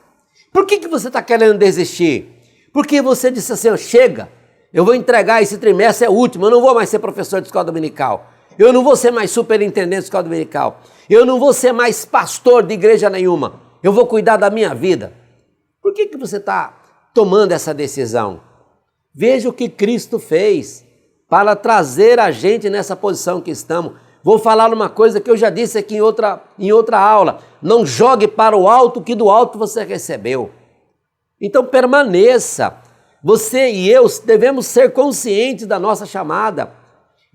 Por que você está querendo desistir? Porque você disse assim, chega, eu vou entregar esse trimestre, é o último, eu não vou mais ser professor de escola dominical, eu não vou ser mais superintendente de escola dominical, eu não vou ser mais pastor de igreja nenhuma, eu vou cuidar da minha vida. Por que você está tomando essa decisão? Veja o que Cristo fez para trazer a gente nessa posição que estamos. Vou falar uma coisa que eu já disse aqui em outra aula, não jogue para o alto que do alto você recebeu. Então permaneça. Você e eu devemos ser conscientes da nossa chamada.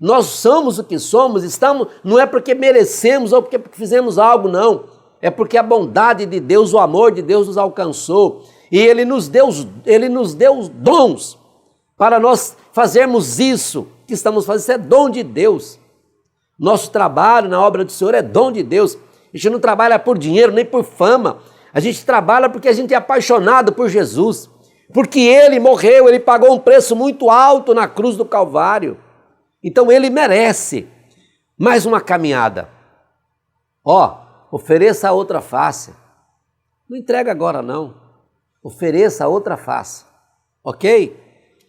Nós somos o que somos, não é porque merecemos ou porque fizemos algo, não. É porque a bondade de Deus, o amor de Deus nos alcançou. E Ele nos deu dons para nós fazermos isso que estamos fazendo. Isso é dom de Deus. Nosso trabalho na obra do Senhor é dom de Deus. A gente não trabalha por dinheiro nem por fama. A gente trabalha porque a gente é apaixonado por Jesus. Porque Ele morreu, Ele pagou um preço muito alto na cruz do Calvário. Então Ele merece mais uma caminhada. Ofereça a outra face. Não entrega agora não. Ofereça a outra face. Ok?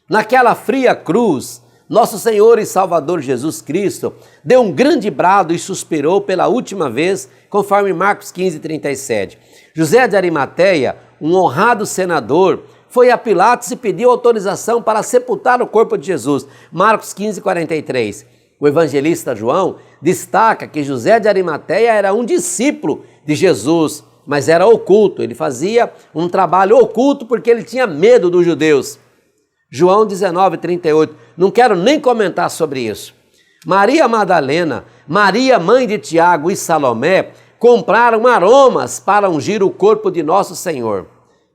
Naquela fria cruz, nosso Senhor e Salvador Jesus Cristo deu um grande brado e suspirou pela última vez, conforme Marcos 15:37. José de Arimateia, um honrado senador, foi a Pilatos e pediu autorização para sepultar o corpo de Jesus. Marcos 15:43. O evangelista João destaca que José de Arimateia era um discípulo de Jesus, mas era oculto. Ele fazia um trabalho oculto porque ele tinha medo dos judeus. João 19:38. Não quero nem comentar sobre isso. Maria Madalena, Maria, mãe de Tiago e Salomé, compraram aromas para ungir o corpo de nosso Senhor.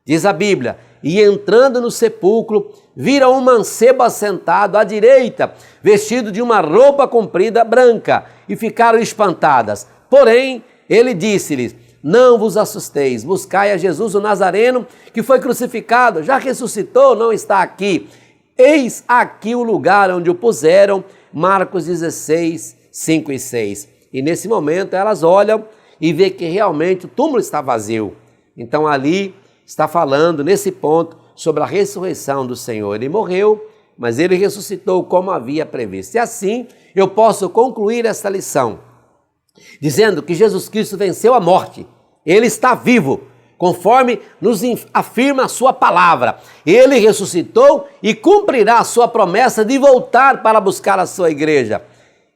Diz a Bíblia, e entrando no sepulcro, viram um mancebo assentado à direita, vestido de uma roupa comprida branca, e ficaram espantadas. Porém, ele disse-lhes, não vos assusteis, buscai a Jesus o Nazareno, que foi crucificado, já ressuscitou, não está aqui. Eis aqui o lugar onde o puseram, Marcos 16, 5 e 6. E nesse momento elas olham e vê que realmente o túmulo está vazio. Então ali está falando, nesse ponto, sobre a ressurreição do Senhor. Ele morreu, mas ele ressuscitou como havia previsto. E assim eu posso concluir esta lição, dizendo que Jesus Cristo venceu a morte. Ele está vivo, conforme nos afirma a sua palavra. Ele ressuscitou e cumprirá a sua promessa de voltar para buscar a sua igreja.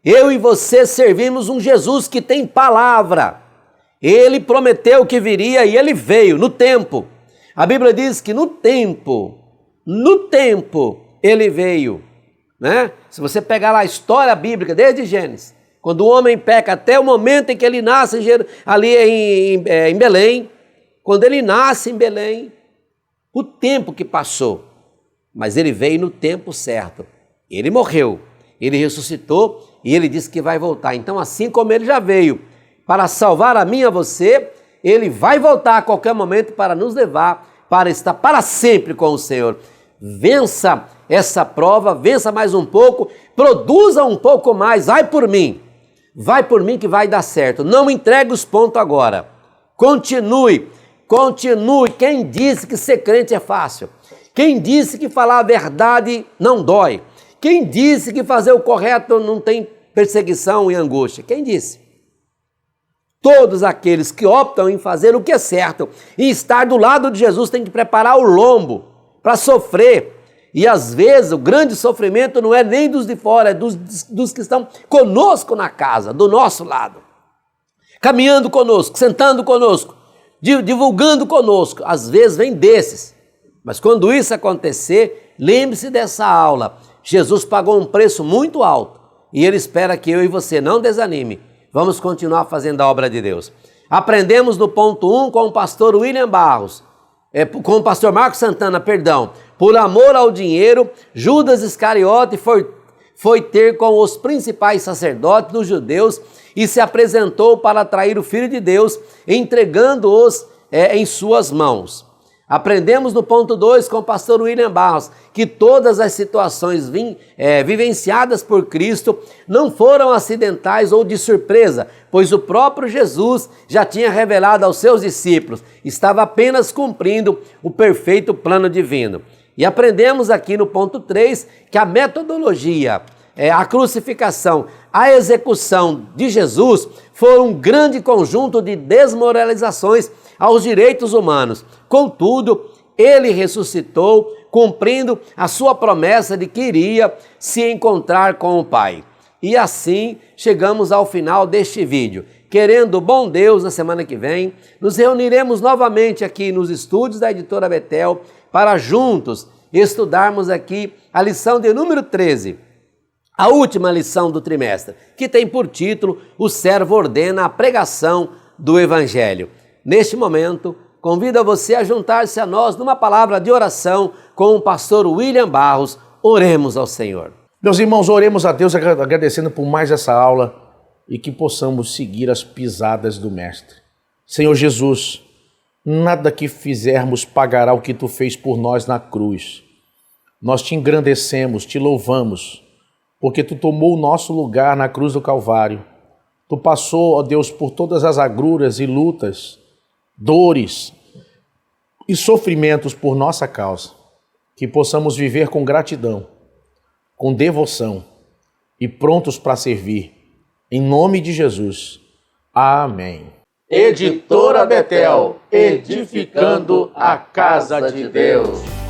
Eu e você servimos um Jesus que tem palavra. Ele prometeu que viria e ele veio no tempo. A Bíblia diz que no tempo ele veio, né? Se você pegar lá a história bíblica, desde Gênesis, quando o homem peca até o momento em que ele nasce ali em Belém, quando ele nasce em Belém, o tempo que passou, mas ele veio no tempo certo. Ele morreu, ele ressuscitou e ele disse que vai voltar. Então, assim como ele já veio para salvar a mim e a você, ele vai voltar a qualquer momento para nos levar para estar para sempre com o Senhor. Vença essa prova, vença mais um pouco, produza um pouco mais, vai por mim que vai dar certo. Não entregue os pontos agora. Continue. Quem disse que ser crente é fácil? Quem disse que falar a verdade não dói? Quem disse que fazer o correto não tem perseguição e angústia? Quem disse? Todos aqueles que optam em fazer o que é certo e estar do lado de Jesus têm que preparar o lombo para sofrer. E às vezes o grande sofrimento não é nem dos de fora, é dos que estão conosco na casa, do nosso lado. Caminhando conosco, sentando conosco, divulgando conosco. Às vezes vem desses. Mas quando isso acontecer, lembre-se dessa aula. Jesus pagou um preço muito alto e Ele espera que eu e você não desanime. Vamos continuar fazendo a obra de Deus. Aprendemos no ponto 1 com o pastor William Barros, com o pastor Marcos Santana, por amor ao dinheiro, Judas Iscariote foi ter com os principais sacerdotes dos judeus e se apresentou para atrair o Filho de Deus, entregando-os em suas mãos. Aprendemos no ponto 2 com o pastor William Barros que todas as situações vivenciadas por Cristo não foram acidentais ou de surpresa, pois o próprio Jesus já tinha revelado aos seus discípulos, estava apenas cumprindo o perfeito plano divino. E aprendemos aqui no ponto 3 que a metodologia, a crucificação, a execução de Jesus foram um grande conjunto de desmoralizações aos direitos humanos. Contudo, ele ressuscitou, cumprindo a sua promessa de que iria se encontrar com o Pai. E assim chegamos ao final deste vídeo. Querendo o bom Deus, na semana que vem, nos reuniremos novamente aqui nos estúdios da Editora Betel para juntos estudarmos aqui a lição de número 13, a última lição do trimestre, que tem por título O Servo Ordena a Pregação do Evangelho. Neste momento, convido você a juntar-se a nós numa palavra de oração com o pastor William Barros. Oremos ao Senhor. Meus irmãos, oremos a Deus agradecendo por mais essa aula e que possamos seguir as pisadas do Mestre. Senhor Jesus, nada que fizermos pagará o que Tu fez por nós na cruz. Nós Te engrandecemos, Te louvamos, porque Tu tomou o nosso lugar na cruz do Calvário. Tu passou, ó Deus, por todas as agruras e lutas, dores e sofrimentos por nossa causa, que possamos viver com gratidão, com devoção e prontos para servir. Em nome de Jesus. Amém. Editora Betel, edificando a casa de Deus.